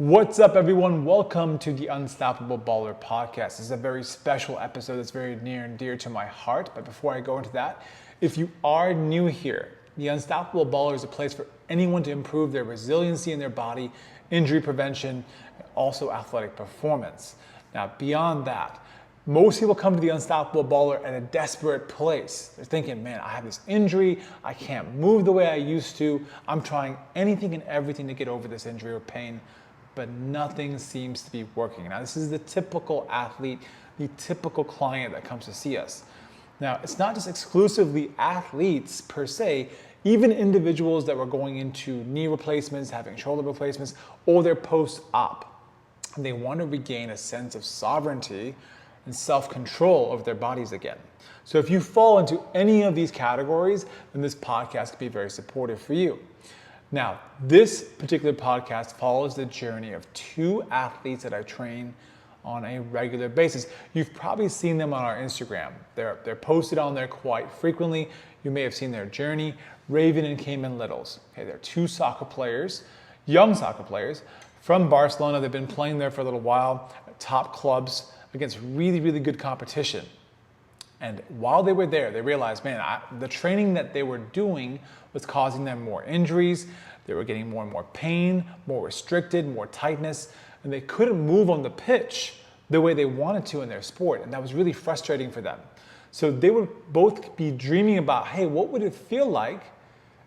What's up, everyone? Welcome to the Unstoppable Baller podcast. This is a very special episode that's very near and dear to my heart. But before I go into that, if you are new here, the Unstoppable Baller is a place for anyone to improve their resiliency in their body, injury prevention, and also athletic performance. Now, beyond that, most people come to the Unstoppable Baller at a desperate place. They're thinking, man, I have this injury. I can't move the way I used to. I'm trying anything and everything to get over this injury or pain, but nothing seems to be working. Now, this is the typical athlete, the typical client that comes to see us. Now, it's not just exclusively athletes per se, even individuals that were going into knee replacements, having shoulder replacements, or they're post-op. And they want to regain a sense of sovereignty and self-control of their bodies again. So if you fall into any of these categories, then this podcast could be very supportive for you. Now, this particular podcast follows the journey of two athletes that I train on a regular basis. You've probably seen them on our Instagram. They're posted on there quite frequently. You may have seen their journey, Raven and Caiman Littles. Okay, they're two soccer players, young soccer players from Barcelona. They've been playing there for a little while at top clubs against really, really good competition. And while they were there, they realized, man, the training that they were doing was causing them more injuries. They were getting more and more pain, more restricted, more tightness, and they couldn't move on the pitch the way they wanted to in their sport. And that was really frustrating for them. So they would both be dreaming about, hey, what would it feel like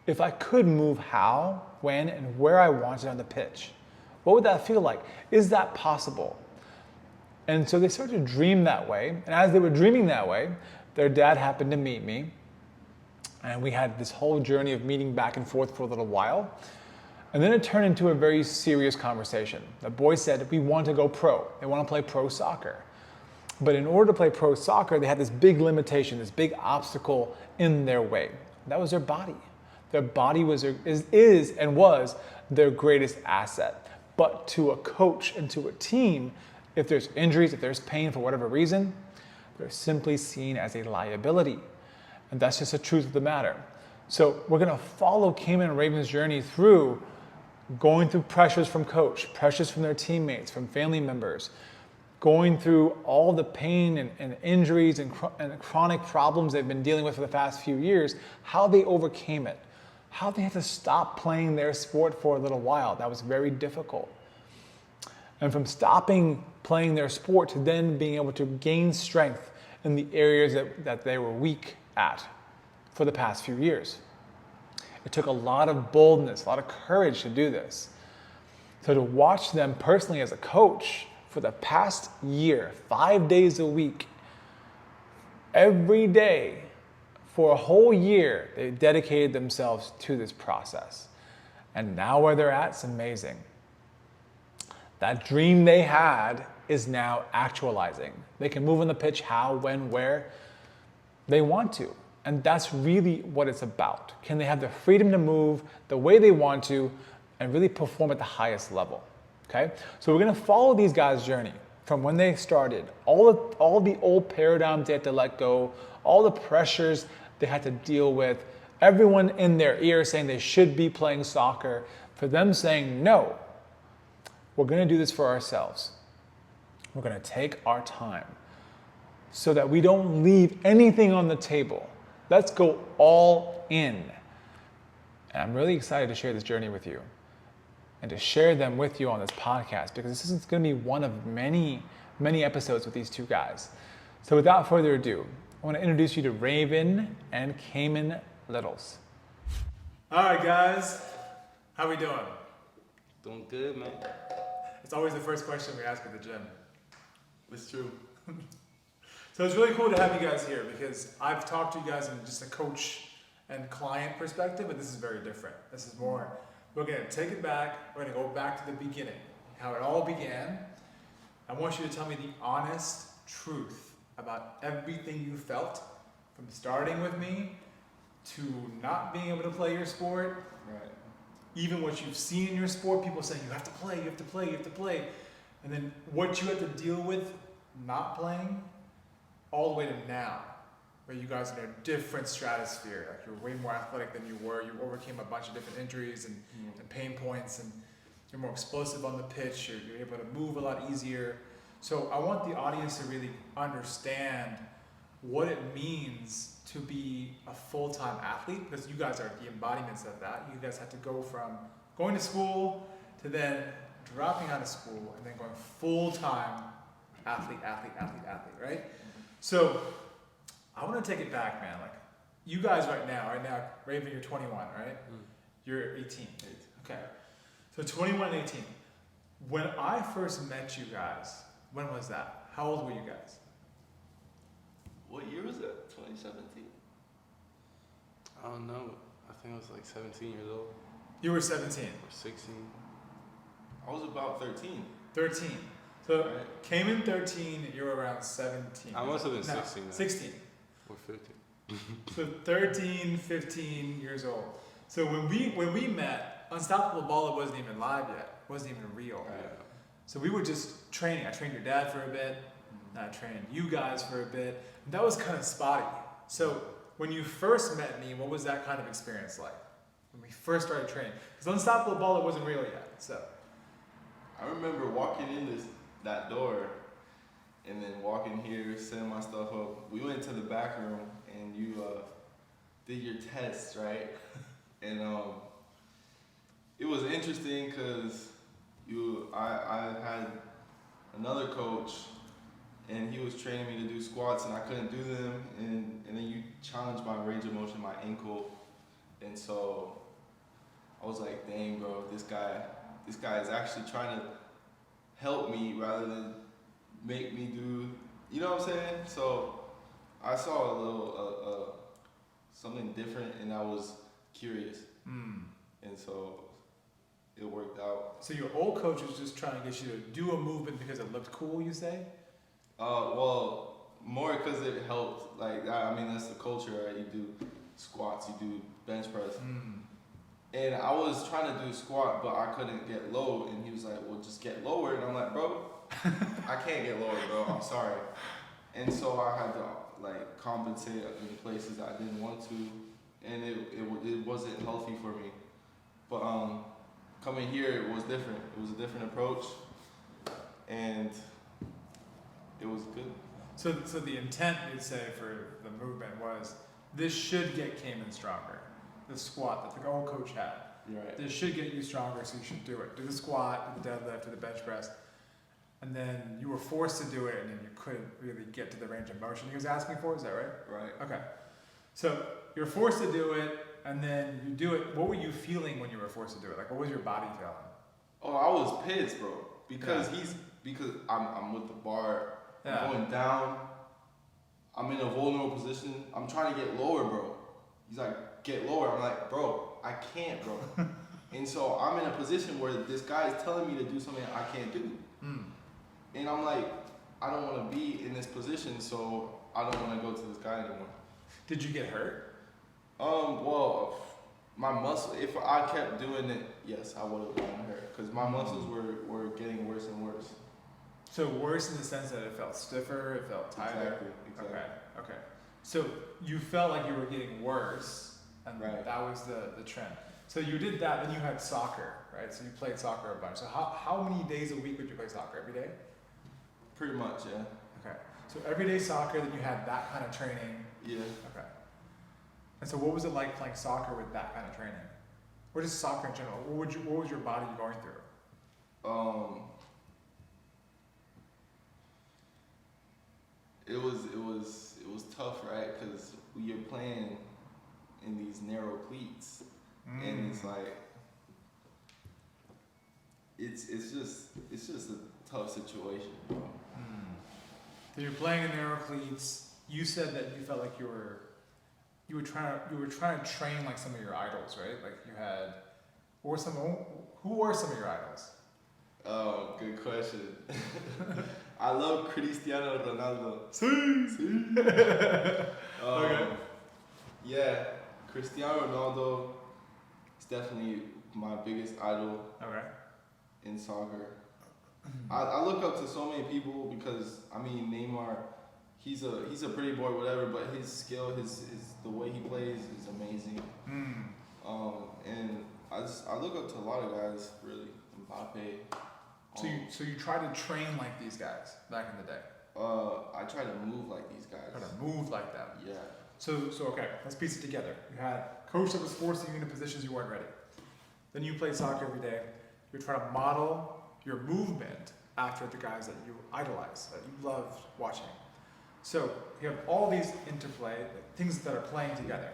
if I could move how, when, and where I wanted on the pitch? What would that feel like? Is that possible? And so they started to dream that way. And as they were dreaming that way, their dad happened to meet me. And we had this whole journey of meeting back and forth for a little while. And then it turned into a very serious conversation. The boys said, we want to go pro. They want to play pro soccer. But in order to play pro soccer, they had this big limitation, this big obstacle in their way. That was their body. Their body was is and was their greatest asset. But to a coach and to a team, if there's injuries, if there's pain for whatever reason, they're simply seen as a liability. And that's just the truth of the matter. So we're gonna follow Caiman and Raven's journey through going through pressures from coach, pressures from their teammates, from family members, going through all the pain and injuries and chronic problems they've been dealing with for the past few years, how they overcame it, how they had to stop playing their sport for a little while. That was very difficult. And from stopping playing their sport to then being able to gain strength in the areas that they were weak at for the past few years. It took a lot of boldness, a lot of courage to do this. So to watch them personally as a coach for the past year, 5 days a week, every day, for a whole year, they dedicated themselves to this process. And now where they're at is amazing. That dream they had is now actualizing. They can move on the pitch how, when, where they want to. And that's really what it's about. Can they have the freedom to move the way they want to and really perform at the highest level? Okay? So we're gonna follow these guys' journey from when they started, all the old paradigms they had to let go, all the pressures they had to deal with, everyone in their ear saying they should be playing soccer, for them saying, no, we're gonna do this for ourselves. We're gonna take our time so that we don't leave anything on the table. Let's go all in. And I'm really excited to share this journey with you and to share them with you on this podcast, because this is gonna be one of many, many episodes with these two guys. So without further ado, I wanna introduce you to Raven and Caiman Littles. All right, guys, how we doing? Doing good, man. It's always the first question we ask at the gym. It's true. So it's really cool to have you guys here, because I've talked to you guys in just a coach and client perspective, but this is very different. This is more, we're gonna take it back, we're gonna go back to the beginning, how it all began. I want you to tell me the honest truth about everything you felt from starting with me to not being able to play your sport. Right. Even what you've seen in your sport, people saying you have to play, you have to play, you have to play. And then what you had to deal with not playing, all the way to now, where you guys are in a different stratosphere. Like, you're way more athletic than you were. You overcame a bunch of different injuries and pain points. And you're more explosive on the pitch, you're able to move a lot easier. So I want the audience to really understand what it means to be a full-time athlete, because you guys are the embodiments of that. You guys have to go from going to school to then dropping out of school and then going full-time athlete, right? So I want to take it back, man. Like, you guys right now, Raven, you're 21, right? You're 18. Okay. So 21 and 18. When I first met you guys, when was that? How old were you guys? What year was that? 2017? I don't know. I think I was like 17 years old. You were 17. Or 16. I was about 13. 13. So Right. Caiman 13, you were around 17. I must have been No, 16 then. 16. Or 15. So 13, 15 years old. So when we met, Unstoppable Baller wasn't even live yet. Wasn't even real. Yeah. So we were just training. I trained your dad for a bit. I trained you guys for a bit. And that was kind of spotty. So when you first met me, what was that kind of experience like? When we first started training? Because Unstoppable Baller wasn't real yet. So I remember walking in that door and then walking here, setting my stuff up. We went to the back room and you did your test, right? And it was interesting because I had another coach and he was training me to do squats and I couldn't do them, and then you challenged my range of motion, my ankle, and so I was like, dang bro, this guy is actually trying to help me rather than make me do, you know what I'm saying? So I saw a little something different and I was curious, and so it worked out. So your old coach was just trying to get you to do a movement because it looked cool, you say? Well, more because it helped. Like, I mean, that's the culture, right? You do squats, you do bench press. And I was trying to do squat, but I couldn't get low. And he was like, well, just get lower. And I'm like, bro, I can't get lower, bro. I'm sorry. And so I had to, like, compensate in places I didn't want to. And it wasn't healthy for me. But coming here, it was different. It was a different approach. And it was good. So the intent, you'd say, for the movement was, this should get Caiman stronger. The squat that the old coach had. You're right. This should get you stronger, so you should do it. Do the squat, do the deadlift, do the bench press. And then you were forced to do it, and then you couldn't really get to the range of motion he was asking for. Is that right? Right. Okay. So you're forced to do it, and then you do it. What were you feeling when you were forced to do it? Like, what was your body feeling? Oh, I was pissed, bro. Because I'm with the bar. Yeah. I'm going down. I'm in a vulnerable position. I'm trying to get lower, bro. He's like, get lower. I'm like, bro, I can't, bro. And so I'm in a position where this guy is telling me to do something I can't do. And I'm like, I don't want to be in this position, so I don't want to go to this guy anymore. Did you get hurt? Well, my muscle, if I kept doing it, yes, I would have gotten hurt. Because my muscles were getting worse and worse. So worse in the sense that it felt stiffer, it felt tighter. Exactly. Okay. So you felt like you were getting worse, and Right. that was the trend. So you did that, and you had soccer, right? So you played soccer a bunch. So how many days a week would you play soccer? Every day? Pretty much, yeah. Okay. So every day soccer, then you had that kind of training. Yeah. Okay. And so what was it like playing soccer with that kind of training? Or just soccer in general? What was your body going through? It was tough, right? Because you're playing in these narrow cleats, and it's like it's just a tough situation, bro. So you're playing in narrow cleats. You said that you felt like you were trying to train like some of your idols, right? Like you had, who were some of your idols? Oh, good question. I love Cristiano Ronaldo. Okay. Yeah, Cristiano Ronaldo is definitely my biggest idol Okay. in soccer. I look up to so many people because I mean Neymar, he's a pretty boy, whatever, but his skill, his the way he plays is amazing. And I look up to a lot of guys really in Mbappe. So you try to train like these guys back in the day. I try to move like these guys. Try to move like them. Yeah. So okay, let's piece it together. You had a coach that was forcing you into positions you weren't ready. Then you played soccer every day. You're trying to model your movement after the guys that you idolize, that you loved watching. So you have all these interplay, things that are playing together.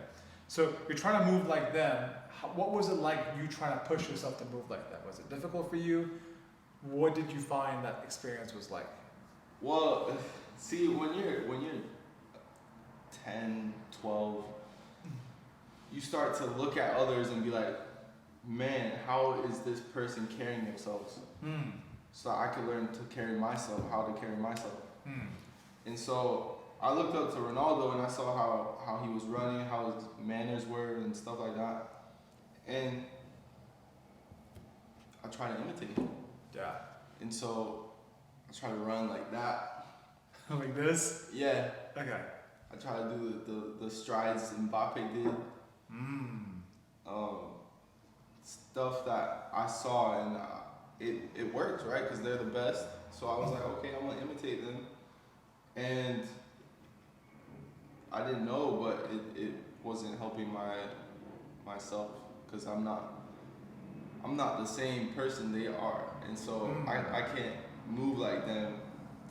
So you're trying to move like them. What was it like you trying to push yourself to move like them? Was it difficult for you? What did you find that experience was like? Well, see, when you're 10, 12, you start to look at others and be like, man, how is this person carrying themselves? So I could learn to carry myself, how to carry myself. And so I looked up to Ronaldo and I saw how he was running, how his manners were and stuff like that. And I tried to imitate him. Yeah. And so I try to run like that. Like this? Yeah. Okay. I try to do the strides Mbappe did. Stuff that I saw and it worked, right? Because they're the best. So I was like, okay, I'm gonna imitate them. And I didn't know, but it wasn't helping myself because I'm not the same person they are, and so I can't move like them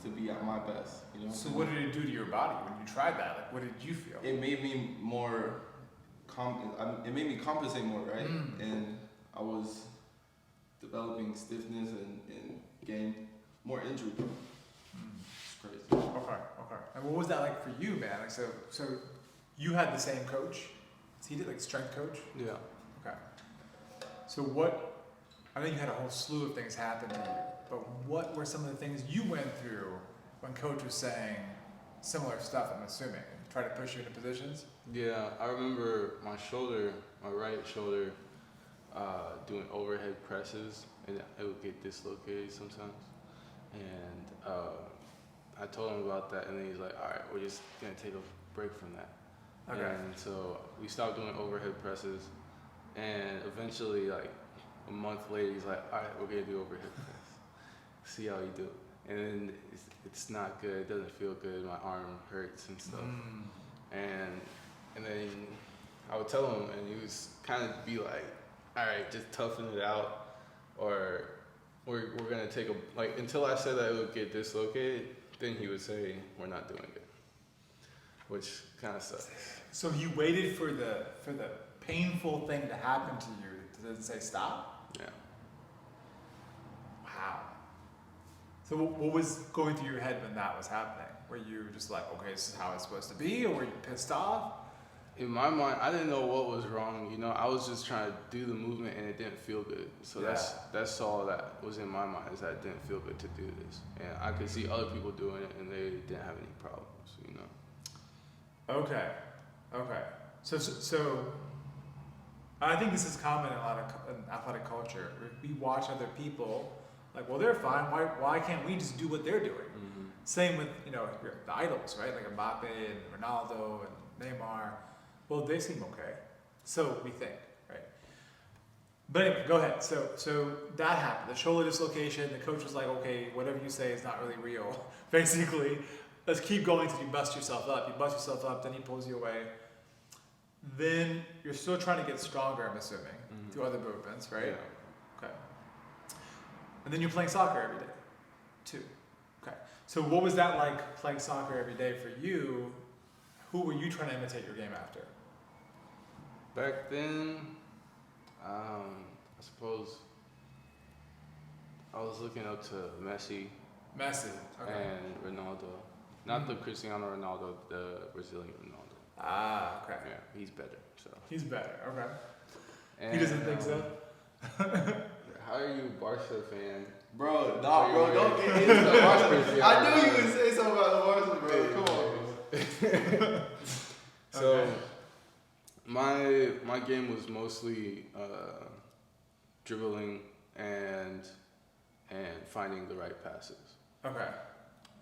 to be at my best. You know. So what did it do to your body when you tried that? Like, what did you feel? It made me more. It made me compensate more, right? And I was developing stiffness and getting more injury. It's crazy. Okay. And what was that like for you, man? Like, so you had the same coach? So he did like strength coach? Yeah. Okay. So I know you had a whole slew of things happen to you, but what were some of the things you went through when coach was saying similar stuff, I'm assuming, try to push you into positions? Yeah, I remember my right shoulder, doing overhead presses, and it would get dislocated sometimes. And I told him about that, and then he's like, all right, we're just gonna take a break from that. Okay. And so we stopped doing overhead presses, and eventually, like a month later, he's like, all right, we're gonna do overhead press. See how you do. And then it's not good. It doesn't feel good. My arm hurts and stuff. And then I would tell him, and he was kind of be like, all right, just toughen it out, or we're gonna take until I said that it would get dislocated, then he would say, we're not doing it, which kind of sucks. So you waited for the painful thing to happen to you to then say stop? Yeah. Wow. So what was going through your head when that was happening? Were you just like, okay, this is how it's supposed to be, or were you pissed off? In my mind, I didn't know what was wrong. You know, I was just trying to do the movement, and it didn't feel good. So that's all that was in my mind, is that it didn't feel good to do this. And I could see other people doing it, and they didn't have any problems. You know. Okay. So I think this is common in a lot of in athletic culture. We watch other people like, well, they're fine. Why can't we just do what they're doing? Same with the idols, right? Like Mbappe and Ronaldo and Neymar. Well, they seem okay, so we think, right? But anyway, go ahead. So that happened. The shoulder dislocation. The coach was like, okay, whatever you say is not really real. Basically, let's keep going till you bust yourself up. You bust yourself up, then he pulls you away. Then you're still trying to get stronger, I'm assuming, through other movements, right? Yeah. Okay. And then you're playing soccer every day, too. Okay. So what was that like, playing soccer every day for you? Who were you trying to imitate your game after? Back then, I suppose I was looking up to Messi. Okay. And Ronaldo. Not the Cristiano Ronaldo, the Brazilian Ronaldo. Ah, okay. Yeah, he's better. So. He's better, okay. And, He doesn't think so? How are you a Barca fan? Bro, don't get into the Barca. I knew you would say something about the Barca, bro. Come on. So, okay. my game was mostly dribbling and finding the right passes. Okay.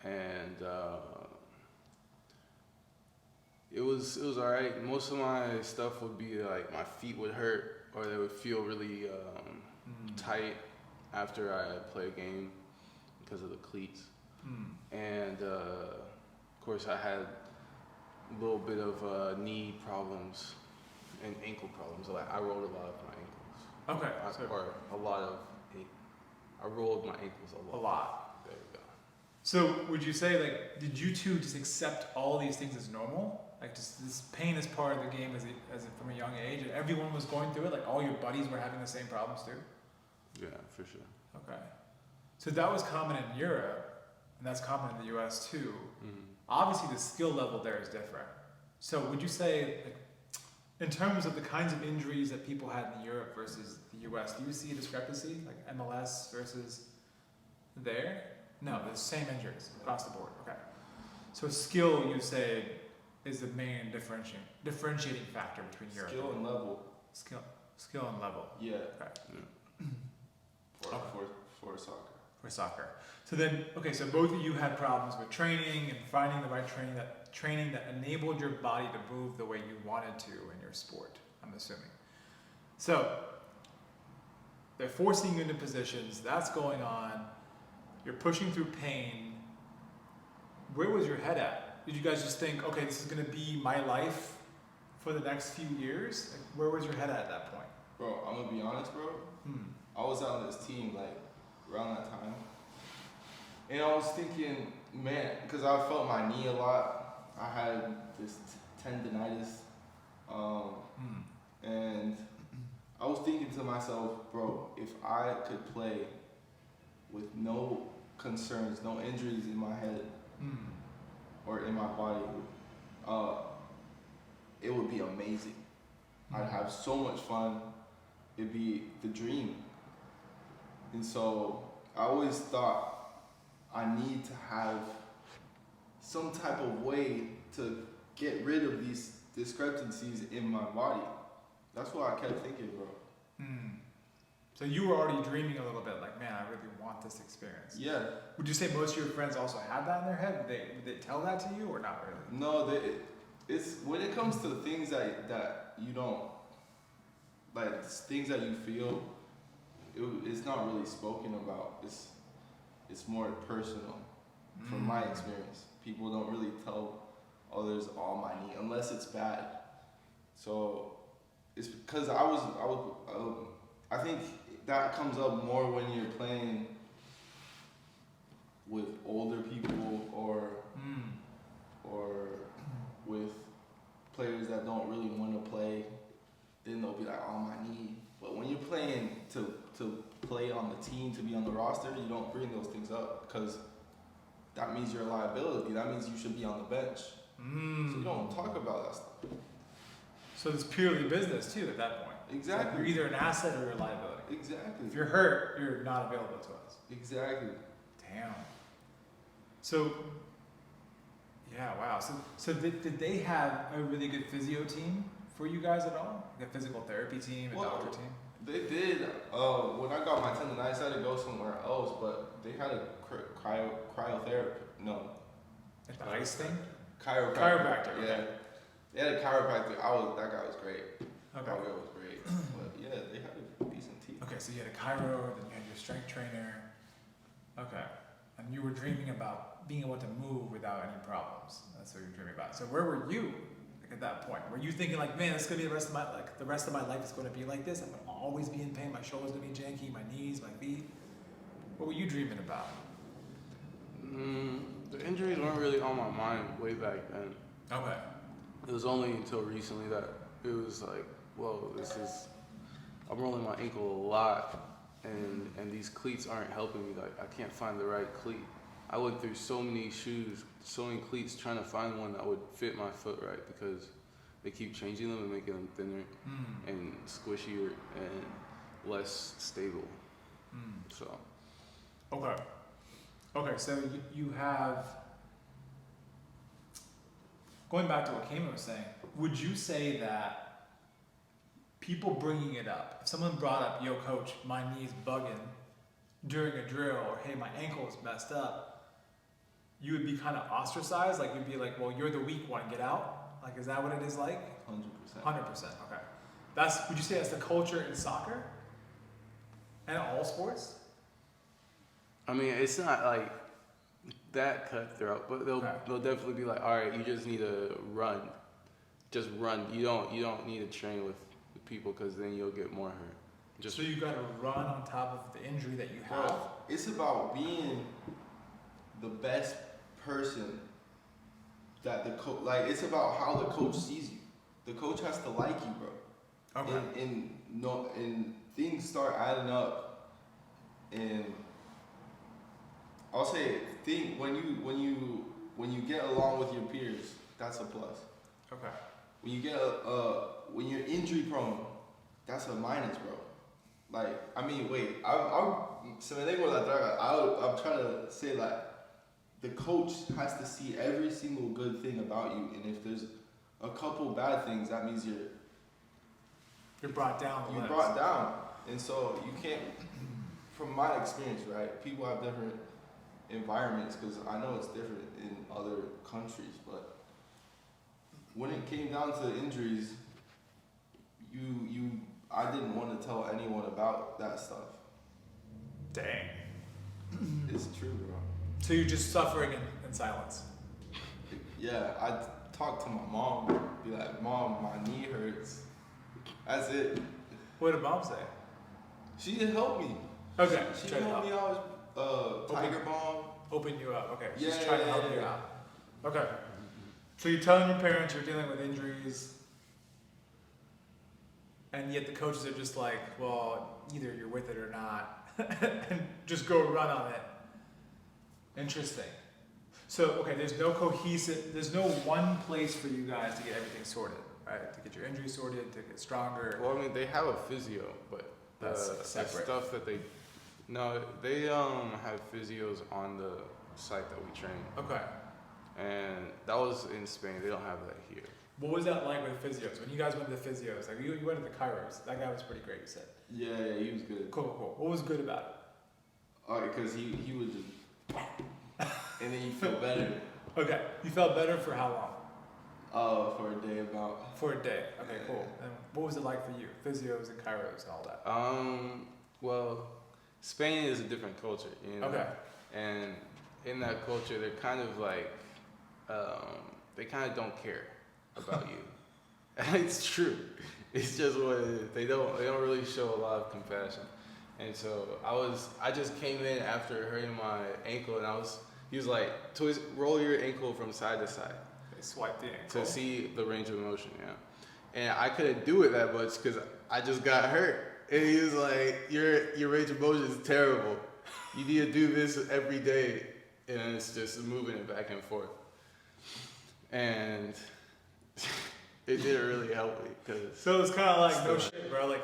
And it was alright. Most of my stuff would be like my feet would hurt, or they would feel really tight, after I play a game because of the cleats. And of course, I had a little bit of knee problems and ankle problems. Like I rolled a lot of my ankles. Okay. I rolled my ankles a lot. A lot. There we go. So would you say, like, did you two just accept all these things as normal? Like, just this pain is part of the game as from a young age, and everyone was going through it? Like, all your buddies were having the same problems too? Yeah, for sure. Okay. So that was common in Europe, and that's common in the US too. Mm-hmm. Obviously, the skill level there is different. So would you say, like, in terms of the kinds of injuries that people had in Europe versus the US, do you see a discrepancy, like MLS versus there? No, the same injuries across the board. Okay. So skill, you say, is the main differentiating factor between Europe. Skill and level. Skill and level. Yeah. Okay. For soccer. For soccer. So then, okay, so both of you had problems with training and finding the right training that enabled your body to move the way you wanted to in your sport, I'm assuming. So they're forcing you into positions, that's going on, you're pushing through pain. Where was your head at? Did you guys just think, okay, this is gonna be my life for the next few years? Like, where was your head at that point? Bro, I'm gonna be honest, bro. I was on this team like around that time, and I was thinking, man, because I felt my knee a lot. I had this tendonitis, and I was thinking to myself, bro, if I could play with no concerns, no injuries in my head or in my body, it would be amazing. I'd have so much fun. It'd be the dream. And so I always thought I need to have some type of way to get rid of these discrepancies in my body. That's what I kept thinking, bro. So you were already dreaming a little bit, like, man, I really want this experience. Yeah. Would you say most of your friends also had that in their head? Would they tell that to you or not really? No, it's when it comes to things that you don't, like things that you feel, it's not really spoken about. It's more personal from my experience. People don't really tell others all my knee unless it's bad. So it's because I think that comes up more when you're playing with older people or with players that don't really want to play. Then they'll be like, oh, my knee. But when you're playing to play on the team, to be on the roster, you don't bring those things up because that means you're a liability. That means you should be on the bench. So you don't talk about that stuff. So it's purely business too at that point. Exactly. Like you're either an asset or a liability. Exactly. If you're hurt, you're not available to us. Exactly. Damn. So, yeah, wow. So did they have a really good physio team for you guys at all? Like a physical therapy team, a doctor team? They did. When I got my tendonitis, I had to go somewhere else, but they had a cryotherapy. No. Like the ice thing? Chiropractor. Okay. Yeah. They had a chiropractor. That guy was great. Okay. That guy was great. But yeah, they had a decent team. Okay, so you had a chiro, then you had your strength trainer. Okay. And you were dreaming about being able to move without any problems. That's what you're dreaming about. So where were you at that point? Were you thinking like, man, it's gonna be the rest of my life is gonna be like this. I'm gonna always be in pain. My shoulder's gonna be janky. My knees, my feet. What were you dreaming about? The injuries weren't really on my mind way back then. Okay. It was only until recently that it was like, whoa, I'm rolling my ankle a lot, and these cleats aren't helping me. Like, I can't find the right cleat. I went through so many shoes, so many cleats trying to find one that would fit my foot right because they keep changing them and making them thinner and squishier and less stable. So. Okay, so you have, going back to what Caiman was saying, would you say that people bringing it up, if someone brought up, yo coach, my knee's bugging during a drill, or hey, my ankle is messed up, you would be kind of ostracized? Like you'd be like, well, you're the weak one, get out? Like, is that what it is like? 100%. 100%, okay. Would you say that's the culture in soccer? And all sports? I mean, it's not like that cutthroat, but they'll definitely be like, all right, you just need to run. Just run. You don't need to train with people because then you'll get more hurt. So you got to run on top of the injury that you have. Bro, it's about being the best person that the coach. Like, it's about how the coach sees you. The coach has to like you, bro. Okay. And things start adding up, and I'll say when you get along with your peers, that's a plus. Okay. When you get when you're injury prone, that's a minus, bro. Like, I mean, wait, I'm trying to say that the coach has to see every single good thing about you, and if there's a couple bad things, that means you're brought down. You're brought down, and so you can't. From my experience, right? People have different environments because I know it's different in other countries, but when it came down to injuries, I didn't want to tell anyone about that stuff. Dang. It's true, bro. So you're just suffering in silence. Yeah, I'd talk to my mom, be like, Mom, my knee hurts. That's it. What did Mom say? She didn't help me. Okay. She helped me out with Tiger Bomb. Open you up. Okay. She's Yeah, trying to help you out. Okay. So you're telling your parents you're dealing with injuries, and yet the coaches are just like, well, either you're with it or not, and just go run on it. Interesting. So, okay, there's no one place for you guys to get everything sorted, right? To get your injuries sorted, to get stronger. Well, I mean, they have a physio, but that's separate. The stuff that they have physios on the site that we train. Okay. And that was in Spain. They don't have that here. What was that like with physios? When you guys went to the physios, like you went to the Chiros, that guy was pretty great, you said. Yeah, he was good. Cool. What was good about it? Alright, because he would just, and then you feel better. Okay, you felt better for how long? For a day about. For a day. Okay, cool. And what was it like for you? Physios and Chiros and all that. Well, Spain is a different culture, you know. Okay. And in that culture, they're kind of like, they kind of don't care about you. It's true. It's just what it is. They don't really show a lot of compassion. And so I just came in after hurting my ankle, and he was like, roll your ankle from side to side. They swiped the ankle. To see the range of motion, yeah. And I couldn't do it that much because I just got hurt. And he was like, your range of motion is terrible. You need to do this every day. And it's just moving it back and forth. And it didn't really help me. So it's kind of like, no shit, bro. Like,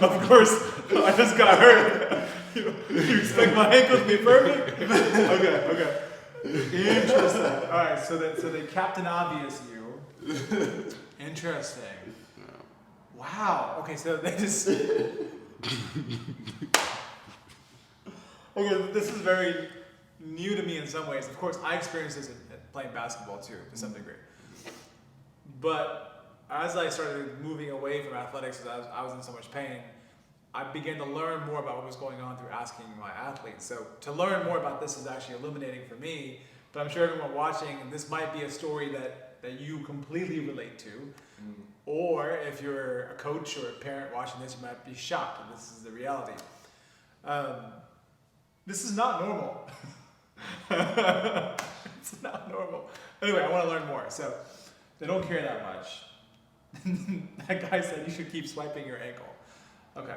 of course, I just got hurt. You expect my ankle to be perfect? Okay. Interesting. All right, so they Captain Obvious you. Interesting. No. Wow. Okay, so they just. Okay, this is very new to me in some ways. Of course, I experienced this in playing basketball too, to some degree. But as I started moving away from athletics, because I was in so much pain, I began to learn more about what was going on through asking my athletes. So to learn more about this is actually illuminating for me, but I'm sure everyone watching, this might be a story that you completely relate to. Or if you're a coach or a parent watching this, you might be shocked that this is the reality. This is not normal. It's not normal. Anyway, I want to learn more. So they don't care that much. That guy said you should keep swiping your ankle. Okay.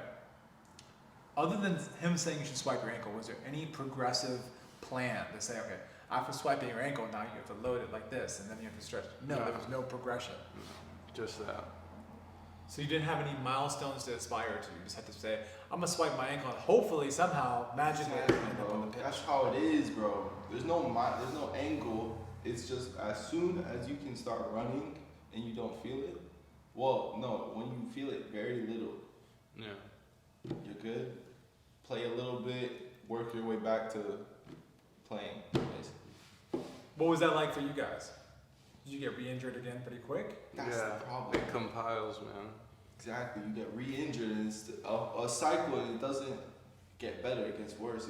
Other than him saying you should swipe your ankle, was there any progressive plan to say, okay, after swiping your ankle, now you have to load it like this, and then you have to stretch? No, there was no progression. Just that. So you didn't have any milestones to aspire to. You just had to say, I'm gonna swipe my ankle, and hopefully, somehow, magically, Exactly, end up on the pitch. That's how it is, bro. There's no angle. It's just as soon as you can start running and you don't feel it. Well, no, when you feel it very little, Yeah. you're good. Play a little bit, work your way back to playing. Basically. What was that like for you guys? Did you get re-injured again pretty quick? That's the problem. It compiles, man. Exactly. You get re-injured, and it's a cycle, and it doesn't get better, it gets worse.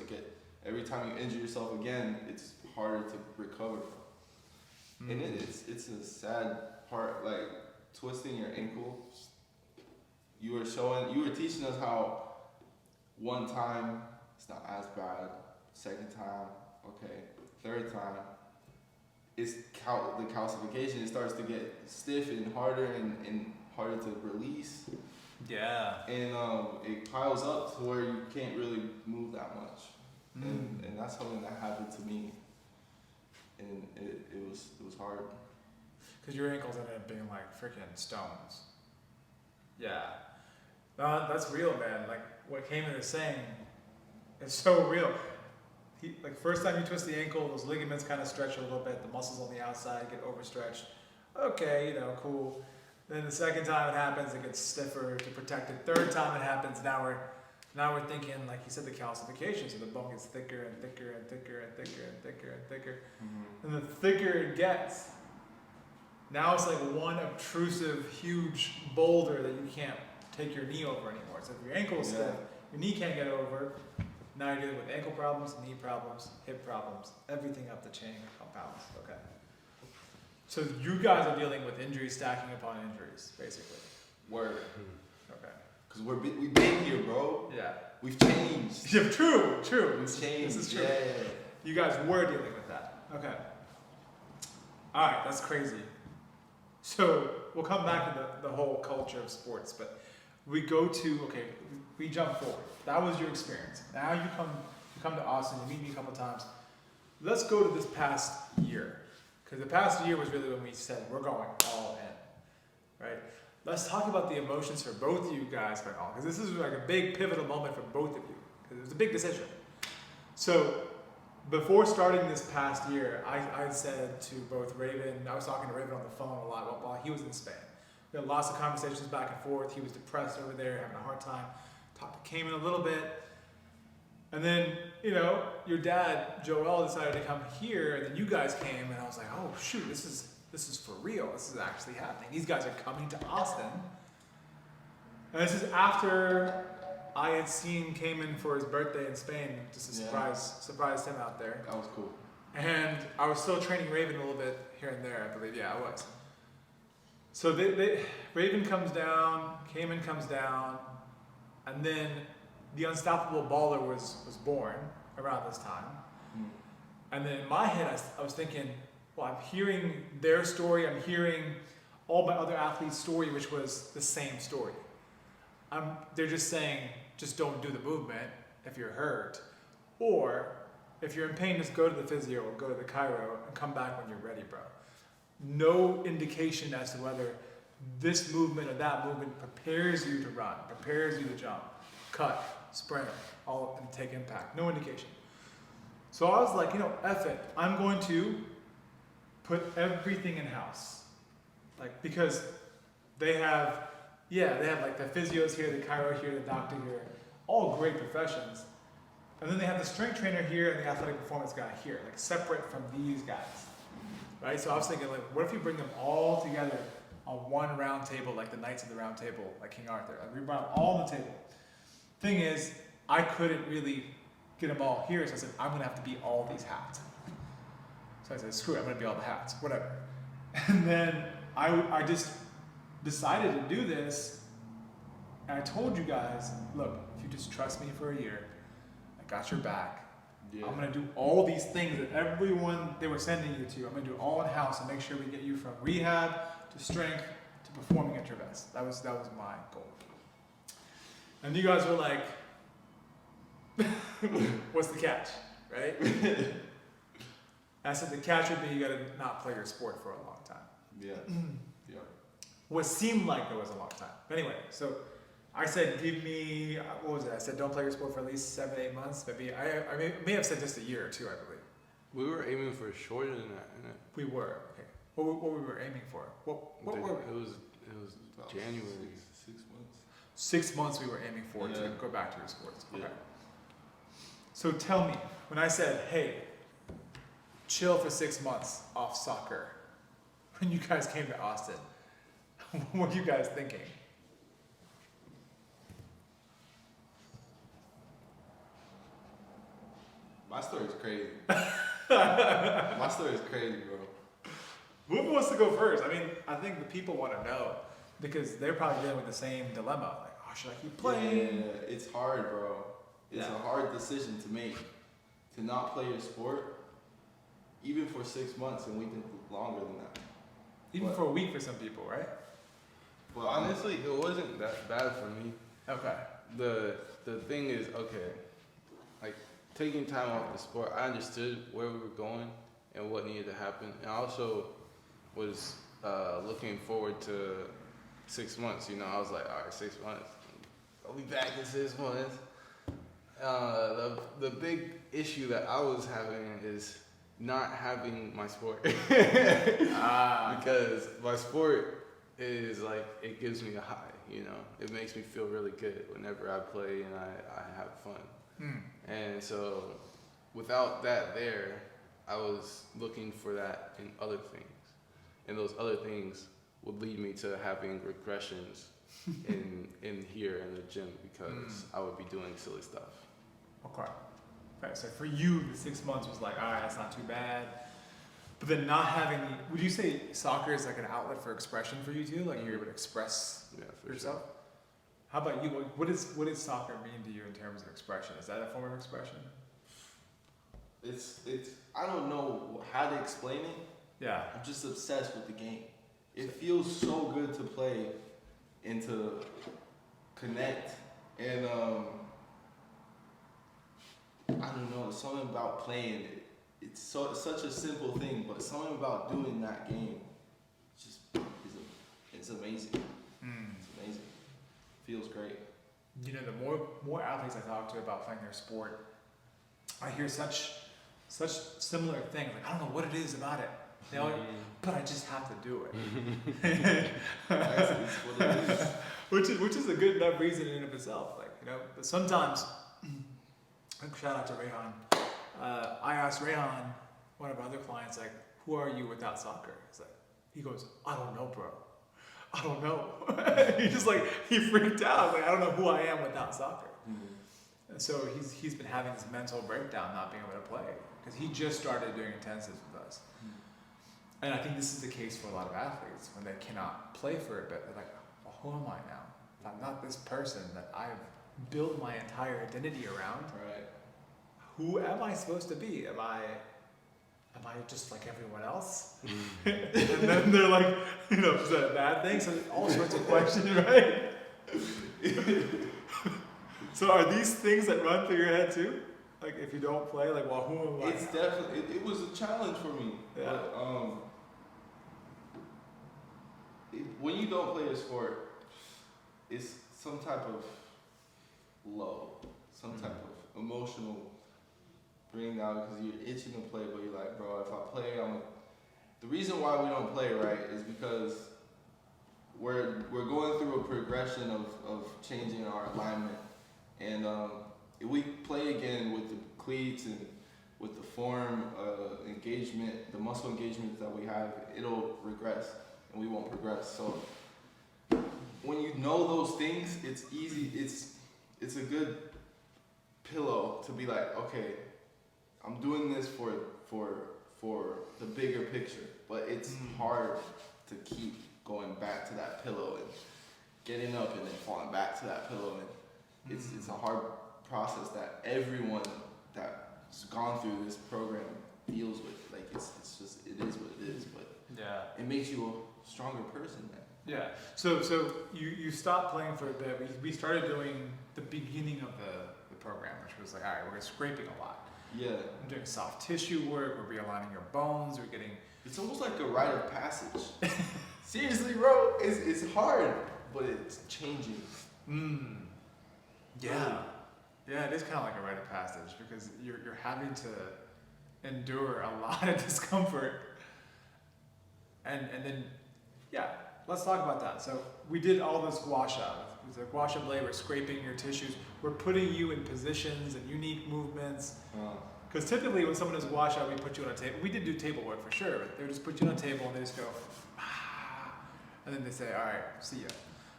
Every time you injure yourself again, it's harder to recover from. And it's a sad part, like twisting your ankle. You were teaching us how one time it's not as bad, second time, okay, third time, it's the calcification, it starts to get stiff and harder to release. Yeah. And it piles up to where you can't really move that much. And that's something that happened to me. And it was hard. Because your ankles ended up being like freaking stones. Yeah. No, that's real, man. Like what Caiman is saying is so real. Like first time you twist the ankle, those ligaments kind of stretch a little bit. The muscles on the outside get overstretched. Okay, cool. Then the second time it happens, it gets stiffer to protect it. Third time it happens, now we're thinking, like you said, the calcification. So the bone gets thicker and thicker and thicker and thicker and thicker and thicker. And the thicker it gets, now it's like one obtrusive, huge boulder that you can't take your knee over anymore. So if your ankle is stiff, your knee can't get over. Now you're dealing with ankle problems, knee problems, hip problems, everything up the chain compounds. Okay. So you guys are dealing with injuries stacking upon injuries, basically. Word. Okay. Because we've been here, bro. Yeah. We've changed. Yeah, true. We've changed. This is true. Yeah. You guys were dealing with that. Okay. All right, that's crazy. So we'll come back to the whole culture of sports, but we jump forward. That was your experience. Now you come to Austin, you meet me a couple times. Let's go to this past year. Because the past year was really when we said we're going all in, right? Let's talk about the emotions for both of you guys going all, because this is like a big pivotal moment for both of you, because it was a big decision. So before starting this past year, I said to both Raven, I was talking to Raven on the phone a lot while he was in Spain. We had lots of conversations back and forth. He was depressed over there, having a hard time. Talked to Caiman a little bit. And then, your dad, Joel, decided to come here, and then you guys came, and I was like, oh shoot, this is for real. This is actually happening. These guys are coming to Austin. And this is after I had seen Caiman for his birthday in Spain, just to surprise him out there. That was cool. And I was still training Raven a little bit here and there, I believe. Yeah, I was. So Raven comes down, Caiman comes down, and then the Unstoppable Baller was born around this time. And then in my head, I was thinking, well, I'm hearing their story, I'm hearing all my other athletes' story, which was the same story. They're just saying, just don't do the movement if you're hurt. Or if you're in pain, just go to the physio or go to the chiro and come back when you're ready, bro. No indication as to whether this movement or that movement prepares you to run, prepares you to jump, cut, sprint, all and take impact. No indication. So I was like, F it. I'm going to put everything in-house. Because they have like the physios here, the chiro here, the doctor here, all great professions. And then they have the strength trainer here and the athletic performance guy here, like separate from these guys. Right? So I was thinking, what if you bring them all together on one round table, like the Knights of the Round Table, like King Arthur? Like we brought them all on the table. Thing is, I couldn't really get them all here, so I said, I'm gonna have to be all these hats. So I said, screw it, I'm gonna be all the hats, whatever. And then I just decided to do this, and I told you guys, look, if you just trust me for a year, I got your back. Yeah. I'm gonna do all these things that everyone they were sending you to. I'm gonna do all in house and make sure we get you from rehab to strength to performing at your best. That was my goal. And you guys were like, what's the catch, right? I said the catch would be you gotta not play your sport for a long time. Yeah. Yeah. What seemed like it was a long time. But anyway, so I said, give me, what was it? I said, don't play your sport for at least 7-8 months. Maybe I may have said just a year or two, I believe. We were aiming for shorter than that, isn't it? We were. Okay. What we were aiming for? What were we? It was January. 6 months. 6 months we were aiming for to go back to your sports. Okay. Yeah. So tell me, when I said, hey, chill for 6 months off soccer, when you guys came to Austin, what were you guys thinking? My story's crazy. My story's crazy, bro. Who wants to go first? I mean, I think the people want to know because they're probably dealing with the same dilemma. Like, oh, should I keep playing? Yeah, it's hard, bro. It's a hard decision to make. To not play your sport, even for 6 months, and we think longer than that. Even for a week for some people, right? Well, honestly, it wasn't that bad for me. Okay. The thing is, okay, like taking time off the sport, I understood where we were going and what needed to happen. And I also was looking forward to 6 months. You know, I was like, all right, 6 months. I'll be back in 6 months. The big issue that I was having is not having my sport. Because my sport is like, it gives me a high, you know? It makes me feel really good whenever I play and I have fun. And so without that there, I was looking for that in other things. And those other things would lead me to having regressions in here in the gym because I would be doing silly stuff. Okay. Right, so for you, the 6 months was like, all right, that's not too bad. But then not having, would you say soccer is like an outlet for expression for you too? Like you're able to express yourself? Sure. How about you? What does soccer mean to you in terms of expression? Is that a form of expression? It's I don't know how to explain it. Yeah. I'm just obsessed with the game. It feels so good to play and to connect. And I don't know, something about playing it. It's such a simple thing, but something about doing that game just it's amazing. It's amazing. Feels great. You know, the more athletes I talk to about playing their sport, I hear such similar things. Like, I don't know what it is about it. They all, but I just have to do it. That's what it is. Which is a good enough reason in and of itself. Like, you know, but sometimes, shout out to Rayhan. I asked Rayhan, one of our other clients, like, who are you without soccer? He goes, I don't know, bro. I don't know. he freaked out. Like, I don't know who I am without soccer. And so he's been having this mental breakdown not being able to play because he just started doing intensives with us. And I think this is the case for a lot of athletes when they cannot play for a bit. They're like, well, who am I now? If I'm not this person that I've built my entire identity around. Right. Who am I supposed to be? Am I just like everyone else? And then they're like, you know, is that a bad thing? So all sorts of questions, right? So are these things that run through your head too? Like if you don't play, like, well, who am I? It's definitely, it was a challenge for me. Yeah. But, when you don't play a sport, it's some type of low, some type of emotional bring down because you're itching to play, but you're like, bro, if I play, the reason why we don't play, right, is because we're going through a progression of changing our alignment. And if we play again with the cleats and with the form engagement, the muscle engagement that we have, it'll regress and we won't progress. So when you know those things, it's easy. It's a good pillow to be like, okay, I'm doing this for the bigger picture, but it's hard to keep going back to that pillow and getting up and then falling back to that pillow, and it's a hard process that everyone that's gone through this program deals with. Like it's just, it is what it is, but Yeah. it makes you a stronger person, man. Yeah. So you stopped playing for a bit. We started doing the beginning of the program, which was like, all right, we're scraping a lot. Yeah. I'm doing soft tissue work. We're realigning your bones. We're getting. It's almost like a rite of passage. Seriously, bro, it's hard, but it's changing. Yeah. Yeah, it is kind of like a rite of passage because you're having to endure a lot of discomfort. And then, yeah, let's talk about that. So we did all this gua sha. It's a gua sha blade. We're scraping your tissues. We're putting you in positions and unique movements. Because typically when someone does gua sha, we put you on a table. We did do table work for sure, but they would just put you on a table and they just go, and then they say, all right, see ya.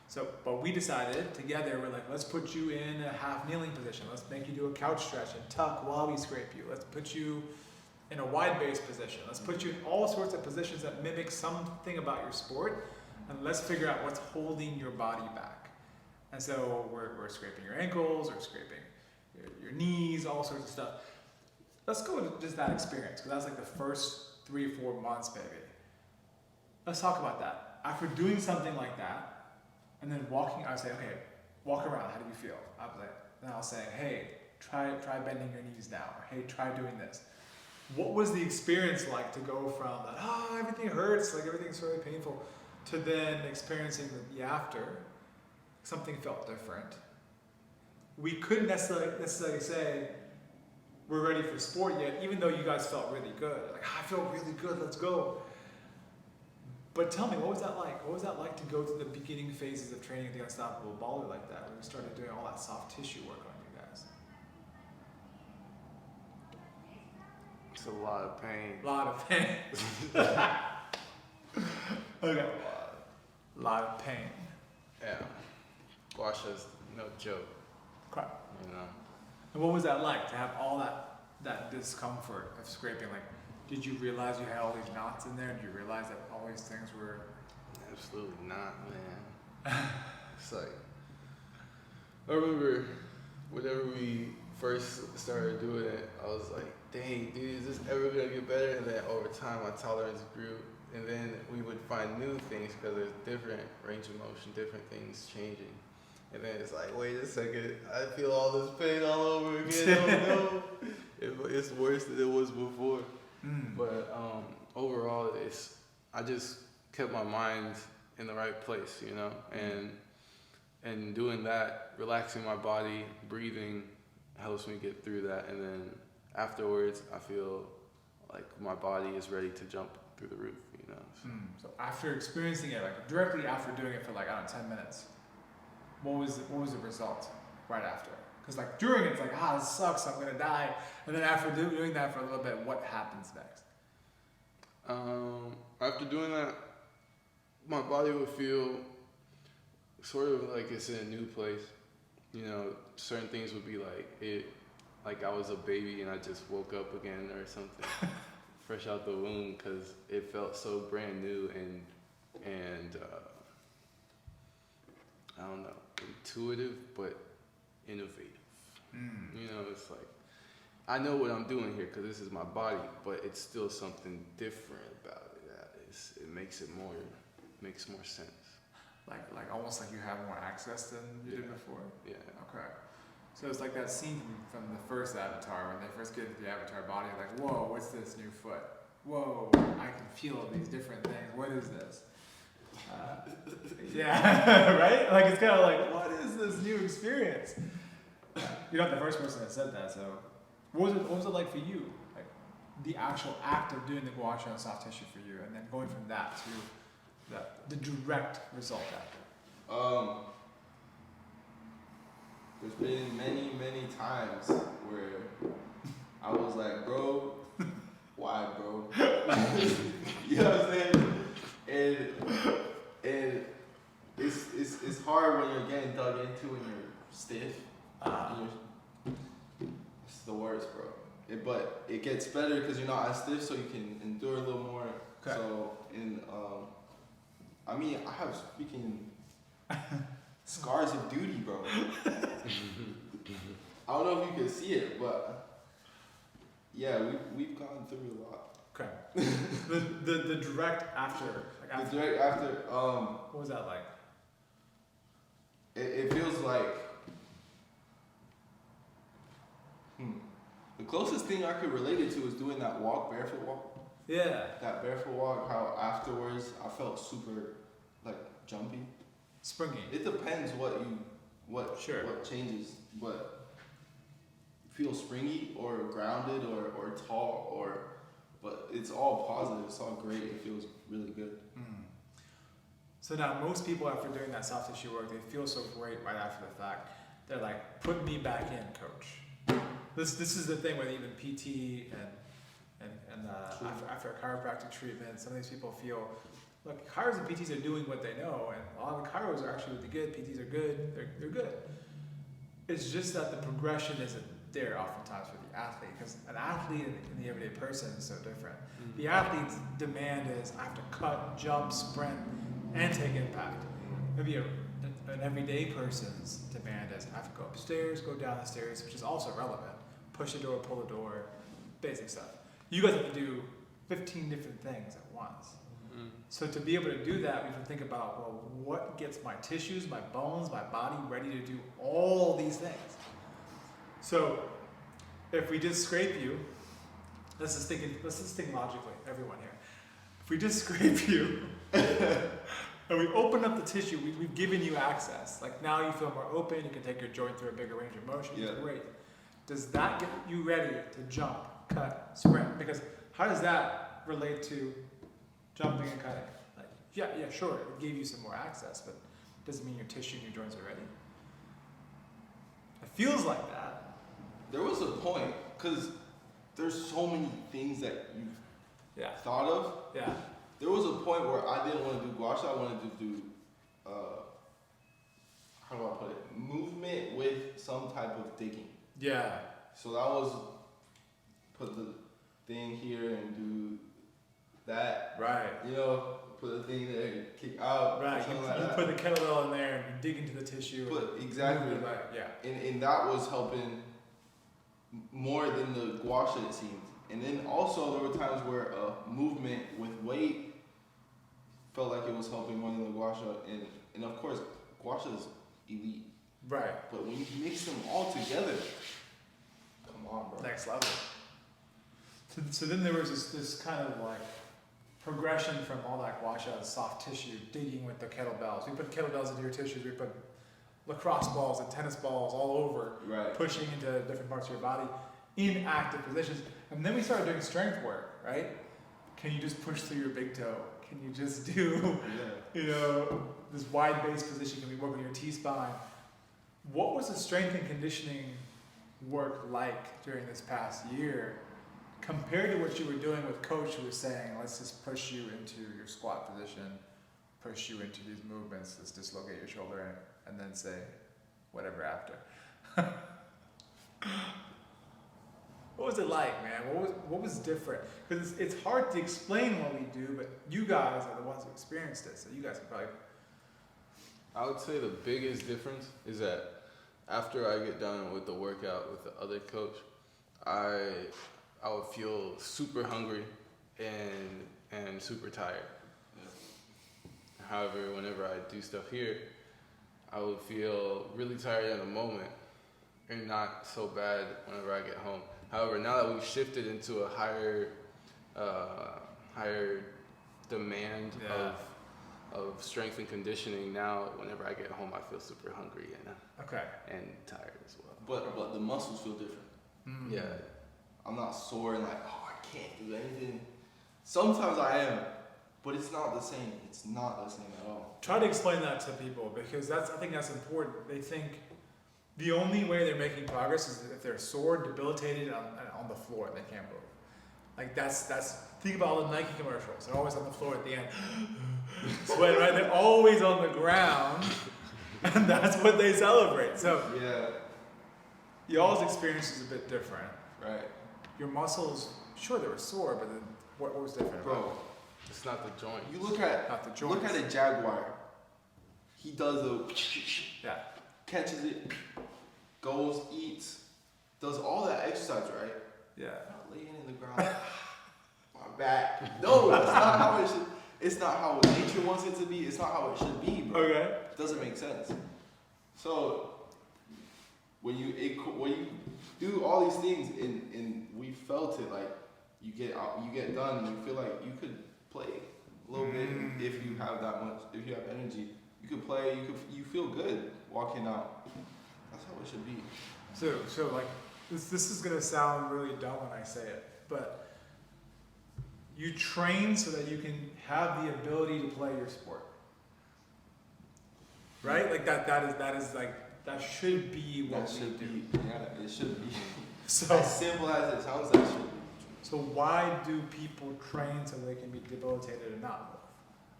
So, but we decided together, we're like, let's put you in a half kneeling position. Let's make you do a couch stretch and tuck while we scrape you. Let's put you in a wide base position. Let's put you in all sorts of positions that mimic something about your sport, and let's figure out what's holding your body back. And so we're scraping your ankles, or scraping your knees, all sorts of stuff. Let's go with just that experience, because that's like the first 3-4 months, maybe. Let's talk about that. After doing something like that, and then walking, I would say, okay, walk around, how do you feel? Then I'll say, hey, try bending your knees down, or hey, try doing this. What was the experience like to go from that, everything hurts, like everything's really painful, to then experiencing the after? Something felt different. We couldn't necessarily say we're ready for sport yet, even though you guys felt really good. Like, I feel really good, let's go. But tell me, what was that like? What was that like to go through the beginning phases of training the Unstoppable Baller like that, when we started doing all that soft tissue work on you guys? It's a lot of pain. A lot of pain. Okay. A lot of pain. Yeah. Squash is no joke. Okay. You know. And what was that like to have all that discomfort of scraping? Like, did you realize you had all these knots in there? Did you realize that all these things were? Absolutely not, man. It's like, I remember whenever we first started doing it, I was like, dang, dude, is this ever gonna get better? And then over time, my tolerance grew. And then we would find new things, because there's different range of motion, different things changing. And then it's like, wait a second, I feel all this pain all over again. Oh no, it's worse than it was before. But overall, I just kept my mind in the right place, you know, and doing that, relaxing my body, breathing helps me get through that. And then afterwards, I feel like my body is ready to jump through the roof, you know. So after experiencing it, like directly after doing it for like, 10 minutes, what was the result right after? Because like during it, it's like, this sucks, I'm gonna die. And then after doing that for a little bit, what happens next? After doing that, my body would feel sort of like it's in a new place. You know, certain things would be like I was a baby and I just woke up again or something, fresh out the womb, because it felt so brand new and I don't know, intuitive but innovative. You know, it's like, I know what I'm doing here because this is my body, but it's still something different about it. It makes more sense. Like almost like you have more access than you did before? Yeah. Okay. So it's like that scene from the first Avatar, when they first get into the Avatar body, like, whoa, what's this new foot? Whoa, I can feel these different things. What is this? Yeah, right? Like, it's kind of like, what is this new experience? You're not the first person that said that, so what was it like for you? Like, the actual act of doing the gua sha and soft tissue for you, and then going from that to the direct result after? There's been many times where I was like, bro, why, bro? You know what I'm saying? And it's hard when you're getting dug into and you're stiff. It's the worst, bro. But it gets better because you're not as stiff, so you can endure a little more. Okay. So I mean, I have freaking scars of duty, bro. I don't know if you can see it, but yeah, we've gone through a lot. Okay. the direct after. Like The direct after. What was that like? It feels like. The closest thing I could relate it to is doing that barefoot walk. Yeah. That barefoot walk. How afterwards I felt super, like, jumpy. Springy. It depends what Sure. what changes, but feel springy or grounded or tall but it's all positive. It's all great. It feels really good. So now most people after doing that soft tissue work, they feel so great right after the fact. They're like, put me back in, coach. This is the thing with even PT and after a chiropractic treatment, some of these people feel Like chiros and PTs are doing what they know, and a lot of the chiros are actually really good. PTs are good. They're good. It's just that the progression isn't there oftentimes for the athlete, because an athlete and the everyday person is so different. Mm-hmm. The athlete's demand is I have to cut, jump, sprint, and take impact. Maybe an everyday person's demand is I have to go upstairs, go down the stairs, which is also relevant. Push the door, pull the door, basic stuff. You guys have to do 15 different things at once. Mm-hmm. So to be able to do that, we have to think about, well, what gets my tissues, my bones, my body ready to do all these things? So if we just scrape you, let's just think logically, everyone here. If we just scrape you and we open up the tissue, we've given you access. Like now you feel more open, you can take your joint through a bigger range of motion. Yeah. Great. Does that get you ready to jump, cut, sprint? Because how does that relate to jumping and cutting? Like, yeah, sure, it gave you some more access, but doesn't mean your tissue and your joints are ready. It feels like that. There was a point, because there's so many things that you've Yeah. thought of. Yeah. There was a point where I didn't want to do gua sha, I wanted to do, how do I put it, movement with some type of digging. Yeah. So that was put the thing here and do that. Right. You know, put the thing there and kick out. Right. Something You like that. put the kettlebell in there and you dig into the tissue. But and exactly. move it right. Yeah. And that was helping more than the gua sha, it seemed. And then also there were times where movement with weight felt like it was helping more than the gua sha. And of course, gua sha is elite. Right. But when you mix them all together, come on, bro. Next level. So then there was this kind of like progression from all that gua sha, soft tissue, digging with the kettlebells. We put kettlebells into your tissues. We put lacrosse balls and tennis balls all over, Right. pushing into different parts of your body in active positions. And then we started doing strength work, right? Can you just push through your big toe? Can you just do, this wide base position? Can we work on your T-spine? What was the strength and conditioning work like during this past year compared to what you were doing with coach who was saying, let's just push you into your squat position, push you into these movements, let's dislocate your shoulder and then say whatever after. What was it like, man? What was different? Because it's hard to explain what we do, but you guys are the ones who experienced it, so you guys can probably. I would say the biggest difference is that after I get done with the workout with the other coach, I would feel super hungry and super tired. Yeah. However, whenever I do stuff here, I would feel really tired in a moment and not so bad whenever I get home. However, now that we've shifted into a higher demand of strength and conditioning, now whenever I get home, I feel super hungry and tired as well. But the muscles feel different. Mm. Yeah. I'm not sore and like, oh, I can't do anything. Sometimes I am, but it's not the same. It's not the same at all. Try to explain that to people because I think that's important. They think the only way they're making progress is if they're sore, debilitated, on the floor and they can't move. Like that's think about all the Nike commercials. They're always on the floor at the end. Sweat, right? They're always on the ground, and that's what they celebrate. So yeah, y'all's experience is a bit different. Right. Your muscles, sure, they were sore, but then what was different? Bro, it's not the joint. You look at Not the joints. Look at a jaguar. He does the catches it, goes, eats, does all that exercise, right? Yeah. Not laying in the ground. My back. No, that's not how it should. It's not how nature wants it to be. It's not how it should be, bro. Okay. It doesn't make sense. So when you do all these things and we felt it, like you get done and you feel like you could play a little bit if you have that much, if you have energy, you could play, you feel good walking out. That's how it should be. So like this is gonna sound really dumb when I say it, but you train so that you can have the ability to play your sport. Right? Like that is like that should be what That we should do. be. Yeah, it should be. So As simple as it sounds, that should be. So why do people train so they can be debilitated and not move?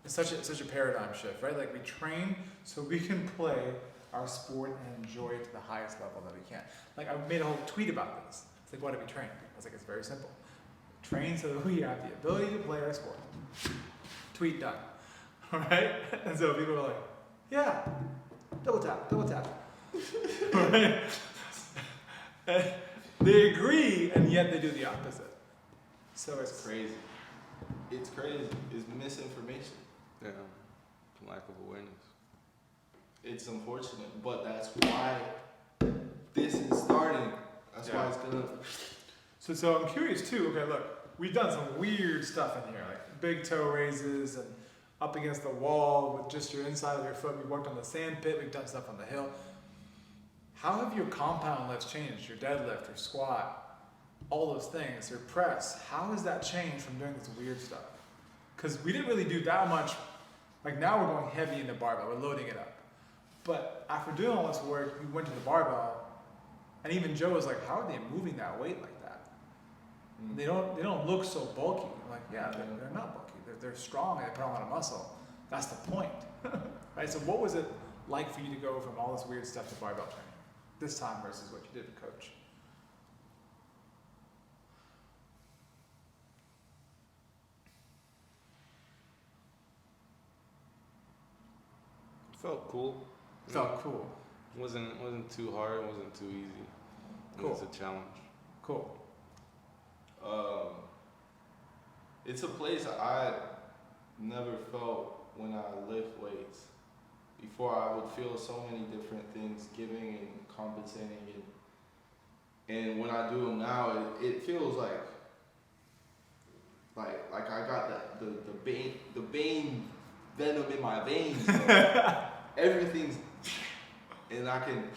It's such a paradigm shift, right? Like we train so we can play our sport and enjoy it to the highest level that we can. Like I made a whole tweet about this. It's like, why do we train? I was like, it's very simple. Train so that we have the ability to play our sport. Tweet done. All right? And so people are like, yeah, double tap. Right? And they agree, and yet they do the opposite. So it's crazy. It's crazy. It's misinformation. Yeah, lack of awareness. It's unfortunate, but that's why this is starting. That's why it's gonna. So I'm curious too. Okay, look, we've done some weird stuff in here, like big toe raises and up against the wall with just your inside of your foot. We worked on the sand pit. We've done stuff on the hill. How have your compound lifts changed? Your deadlift, your squat, all those things, your press. How has that changed from doing this weird stuff? Because we didn't really do that much. Like now we're going heavy in the barbell. We're loading it up. But after doing all this work, we went to the barbell, and even Joe was like, "How are they moving that weight like that? Mm-hmm. They don't look so bulky." I'm like, "Yeah, they're not bulky. They're strong. And they put on a lot of muscle. That's the point, right?" So, what was it like for you to go from all this weird stuff to barbell training this time versus what you did with Coach? It felt cool. Felt cool. Wasn't too hard. Wasn't too easy. Cool. It was a challenge. Cool. It's a place I never felt when I lift weights. Before I would feel so many different things, giving and compensating, and when I do them now, it feels like I got the bane venom in my veins. Everything's, and I can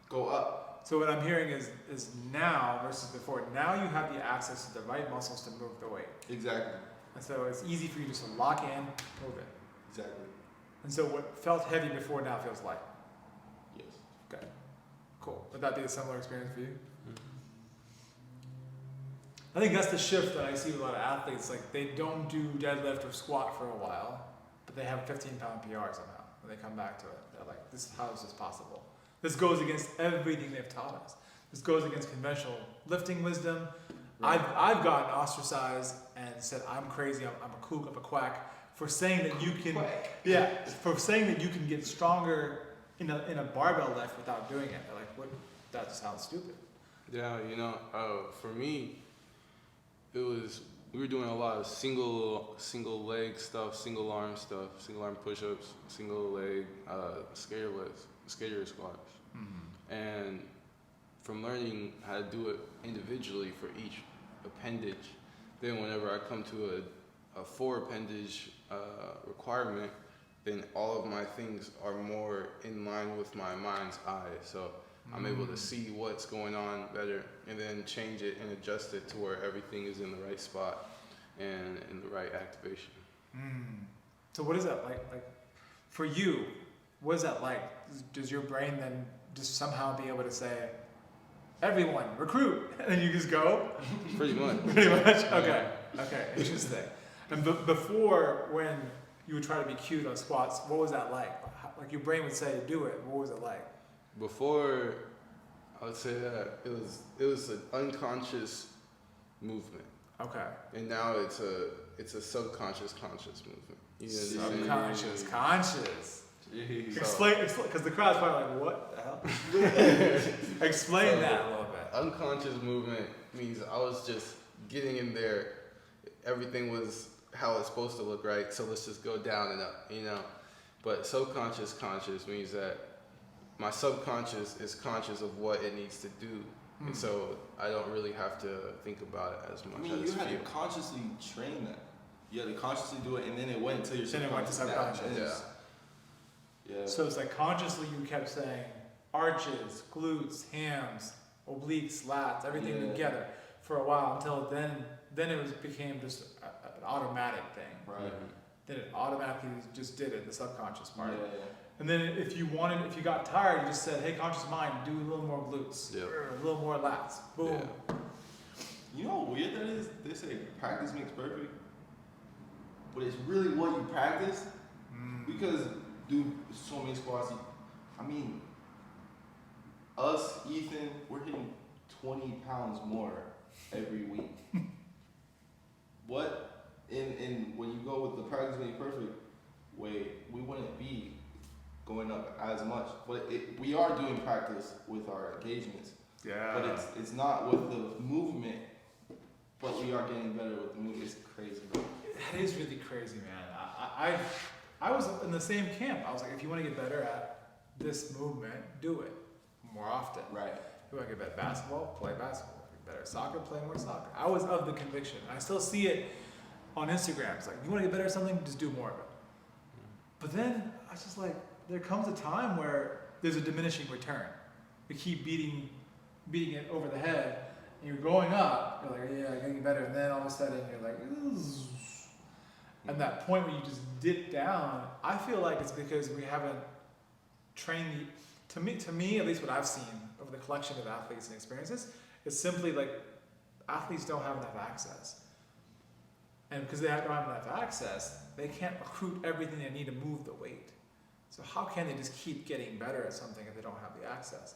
go up. So what I'm hearing is now versus before. Now you have the access to the right muscles to move the weight. Exactly. And so it's easy for you just to lock in, move it. Exactly. And so what felt heavy before now feels light. Yes. Okay. Cool. Would that be a similar experience for you? I think that's the shift that I see with a lot of athletes. Like they don't do deadlift or squat for a while, but they have a 15-pound PR somehow. When they come back to it, they're like, how is this possible? This goes against everything they've taught us. This goes against conventional lifting wisdom. Right. I've gotten ostracized and said I'm crazy, I'm a kook, I'm a quack for saying that you can, for saying that you can get stronger in a barbell lift without doing it. They're like, what? That sounds stupid. Yeah, for me, we were doing a lot of single leg stuff, single arm push-ups, single leg skater squats. Mm-hmm. And from learning how to do it individually for each appendage, then whenever I come to a 4 appendage requirement, then all of my things are more in line with my mind's eye. So I'm able to see what's going on better and then change it and adjust it to where everything is in the right spot and in the right activation. So what is that like for you? What is that like? Does your brain then just somehow be able to say, everyone, recruit, and then you just go? Pretty much. Pretty much? Okay, interesting. And before, when you would try to be cute on squats, what was that like? Like your brain would say, do it. What was it like? Before, I would say that it was an unconscious movement. Okay. And now it's a subconscious conscious movement. You know subconscious conscious. Jeez. Explain, because the crowd's probably like, what the hell? Explain that a little bit. Unconscious movement means I was just getting in there. Everything was how it's supposed to look, right? So let's just go down and up, But subconscious conscious means that my subconscious is conscious of what it needs to do. And so I don't really have to think about it as much. I mean, you had to consciously train that. You had to consciously do it, and then it went to your subconscious. Then it went to subconscious. Yeah. So it's like consciously you kept saying arches, glutes, hams, obliques, lats, everything together for a while until then it became just an automatic thing. Right. Then it automatically just did it, the subconscious part. Yeah. And then if you got tired, you just said, hey, conscious mind, do a little more glutes, or a little more lats. Boom. Yeah. You know how weird that is? They say practice makes perfect. but it's really what you practice. Because do so many squats. I mean, us, Ethan, we're hitting 20 pounds more every week. What? And when you go with the practice made perfect way, we wouldn't be going up as much. But we are doing practice with our engagements. Yeah. But it's not with the movement, but we are getting better with the movement. It's crazy, bro. That is really crazy, man. I was in the same camp. I was like, if you want to get better at this movement, do it more often. Right. If you want to get better at basketball, play basketball. If you're better at soccer, play more soccer. I was of the conviction. I still see it on Instagram. It's like, if you want to get better at something, just do more of it. But then I was just like, there comes a time where there's a diminishing return. You keep beating it over the head, and you're going up. You're like, yeah, I gotta get better. And then all of a sudden, you're like, ooh. And that point where you just dip down, I feel like it's because we haven't trained to me, at least what I've seen over the collection of athletes and experiences, it's simply like athletes don't have enough access. And because they don't have enough access, they can't recruit everything they need to move the weight. So how can they just keep getting better at something if they don't have the access?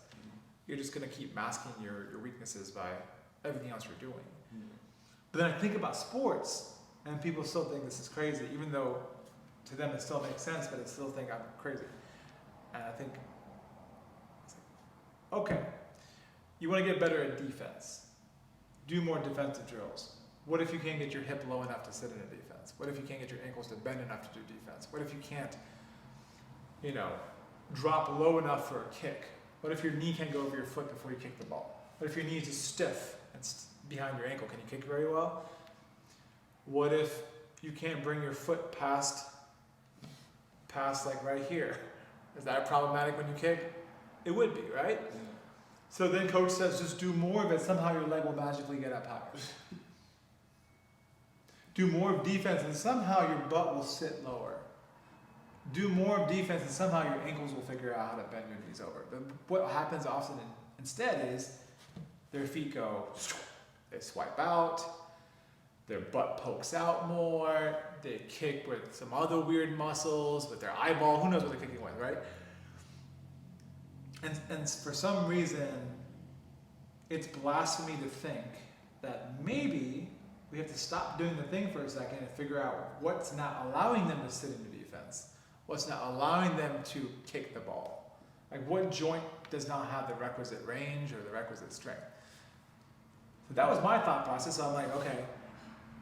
You're just gonna keep masking your weaknesses by everything else you're doing. But then I think about sports, and people still think this is crazy, even though to them it still makes sense, but they still think I'm crazy. And I think, it's like, okay, you want to get better at defense. Do more defensive drills. What if you can't get your hip low enough to sit in a defense? What if you can't get your ankles to bend enough to do defense? What if you can't, drop low enough for a kick? What if your knee can't go over your foot before you kick the ball? What if your knee is just stiff and behind your ankle? Can you kick very well? What if you can't bring your foot past like right here? Is that problematic when you kick? It would be, right? Yeah. So then coach says, just do more of it. Somehow your leg will magically get up higher. Do more of defense and somehow your butt will sit lower. Do more of defense and somehow your ankles will figure out how to bend your knees over. But what happens often instead is their feet go, they swipe out, their butt pokes out more, they kick with some other weird muscles, with their eyeball, who knows what they're kicking with, right? And for some reason, it's blasphemy to think that maybe we have to stop doing the thing for a second and figure out what's not allowing them to sit into defense, what's not allowing them to kick the ball. Like what joint does not have the requisite range or the requisite strength? So that was my thought process. So I'm like, okay,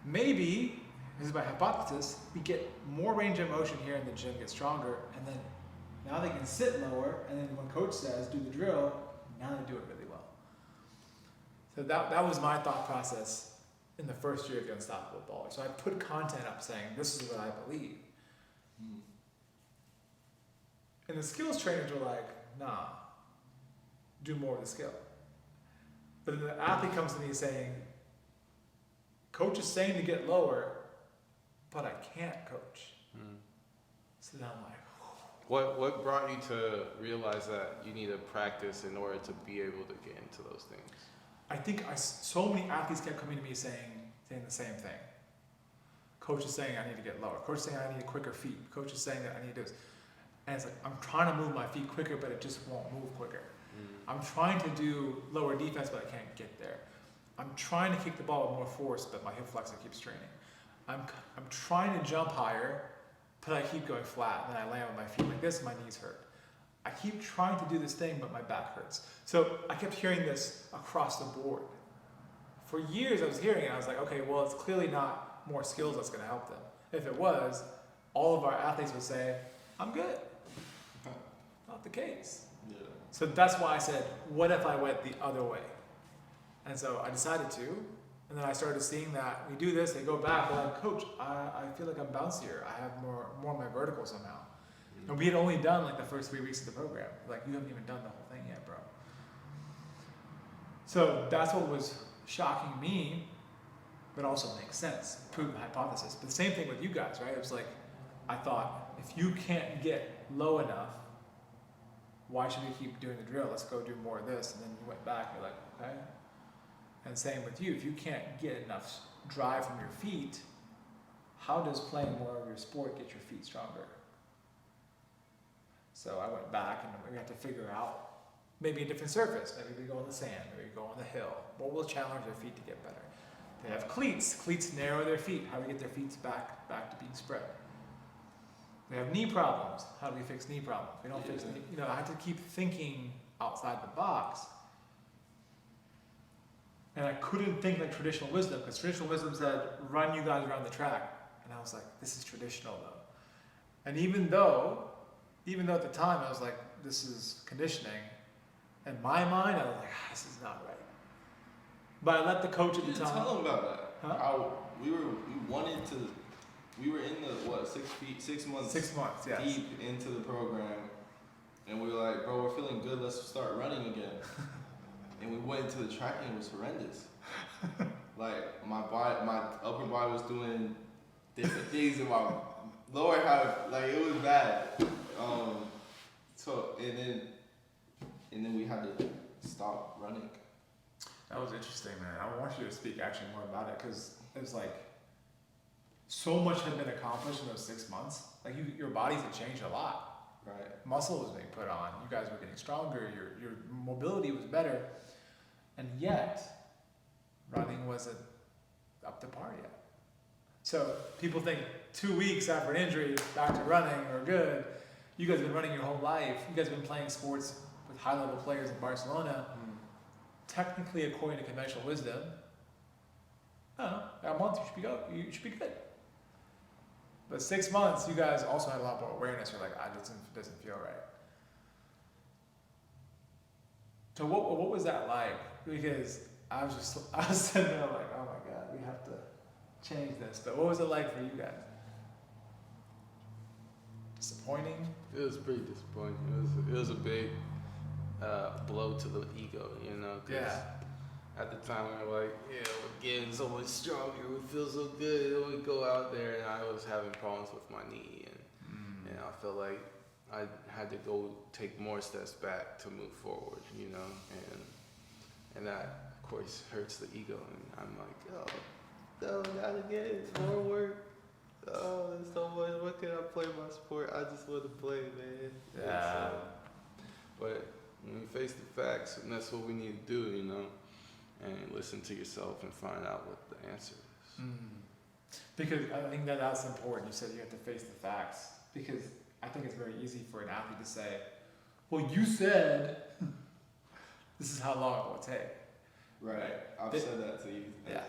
maybe, this is my hypothesis, we get more range of motion here in the gym, get stronger, and then now they can sit lower, and then when coach says do the drill, now they do it really well. So that was my thought process in the first year of the Unstoppable Baller. So I put content up saying, this is what I believe. And the skills trainers were like, nah, do more of the skill. But then the athlete comes to me saying, coach is saying to get lower, but I can't, coach. So then I'm like, what brought you to realize that you need to practice in order to be able to get into those things? I think so many athletes kept coming to me saying the same thing. Coach is saying I need to get lower. Coach is saying I need quicker feet. Coach is saying that I need to do this. And it's like, I'm trying to move my feet quicker, but it just won't move quicker. I'm trying to do lower defense, but I can't get there. I'm trying to kick the ball with more force, but my hip flexor keeps straining. I'm trying to jump higher, but I keep going flat, and then I land on my feet like this, and my knees hurt. I keep trying to do this thing, but my back hurts. So I kept hearing this across the board. For years I was hearing it, I was like, okay, well, it's clearly not more skills that's gonna help them. If it was, all of our athletes would say, I'm good. Not the case. Yeah. So that's why I said, what if I went the other way? And so I decided to, and then I started seeing that we do this, they go back, they're like, coach, I feel like I'm bouncier. I have more of my vertical somehow. And we had only done like the first 3 weeks of the program. Like, you haven't even done the whole thing yet, bro. So that's what was shocking me, but also makes sense, proved the hypothesis. But the same thing with you guys, right? It was like, I thought, if you can't get low enough, why should we keep doing the drill? Let's go do more of this. And then you went back, you're like, okay. And same with you, if you can't get enough drive from your feet, how does playing more of your sport get your feet stronger? So I went back and we had to figure out maybe a different surface. Maybe we go on the sand, maybe we go on the hill. What will challenge their feet to get better? They have cleats. Cleats narrow their feet. How do we get their feet back to being spread? They have knee problems. How do we fix knee problems? We don't fix knee. I had to keep thinking outside the box. And I couldn't think like traditional wisdom, because traditional wisdom said, run you guys around the track. And I was like, this is traditional though. And even though at the time I was like, this is conditioning, in my mind I was like, this is not right. But I let the coach at the time. Tell them about that. Huh? How we were in the 6 months. 6 months, yes. Deep into the program, and we were like, bro, we're feeling good. Let's start running again. And we went into the track and it was horrendous. Like my upper body was doing different things in my lower half. Like it was bad. So and then we had to stop running. That was interesting, man. I want you to speak actually more about it, because it was like so much had been accomplished in those 6 months. Like your bodies had changed a lot. Right. Muscle was being put on. You guys were getting stronger. Your mobility was better, and yet running wasn't up to par yet. So people think 2 weeks after an injury, back to running, we're good. You guys have been running your whole life. You guys have been playing sports with high-level players in Barcelona. Technically, according to conventional wisdom, I don't know, a month you should be good. But 6 months, you guys also had a lot more awareness. You're like, doesn't feel right. So what was that like? Because I was sitting there like, oh my God, we have to change this. But what was it like for you guys? Disappointing? It was pretty disappointing. It was a big blow to the ego, 'cause at the time we were like, we're getting so much stronger, we feel so good, and we go out there, and I was having problems with my knee, and I felt like I had to go take more steps back to move forward, and that of course hurts the ego, and I'm like, no, gotta get it, more work. Oh, there's so much. What can I play my sport? I just want to play, man. Yeah. But when you face the facts, and that's what we need to do, and listen to yourself and find out what the answer is. Because I think that's important. You said you have to face the facts, because I think it's very easy for an athlete to say, well, you said this is how long it will take. Right. I've said that to you. Yeah.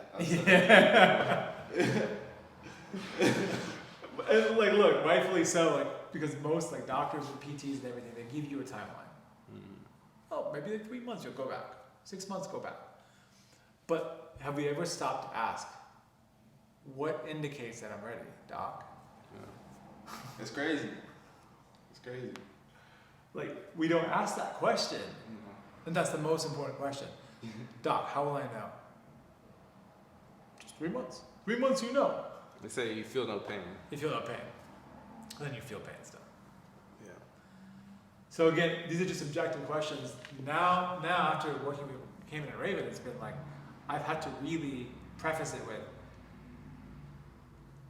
And like, look, rightfully so, like, because most like doctors and PTs and everything, they give you a timeline. Oh, maybe like 3 months you'll go back. 6 months, go back. But have we ever stopped to ask, what indicates that I'm ready, doc? Yeah. It's crazy. It's crazy. Like, we don't ask that question. And that's the most important question. Doc, how will I know? Just 3 months. 3 months, you know. They say you feel no pain. You feel no pain. And then you feel pain still. Yeah. So again, these are just objective questions. Now after working with Caiman and Raven, it's been like, I've had to really preface it with,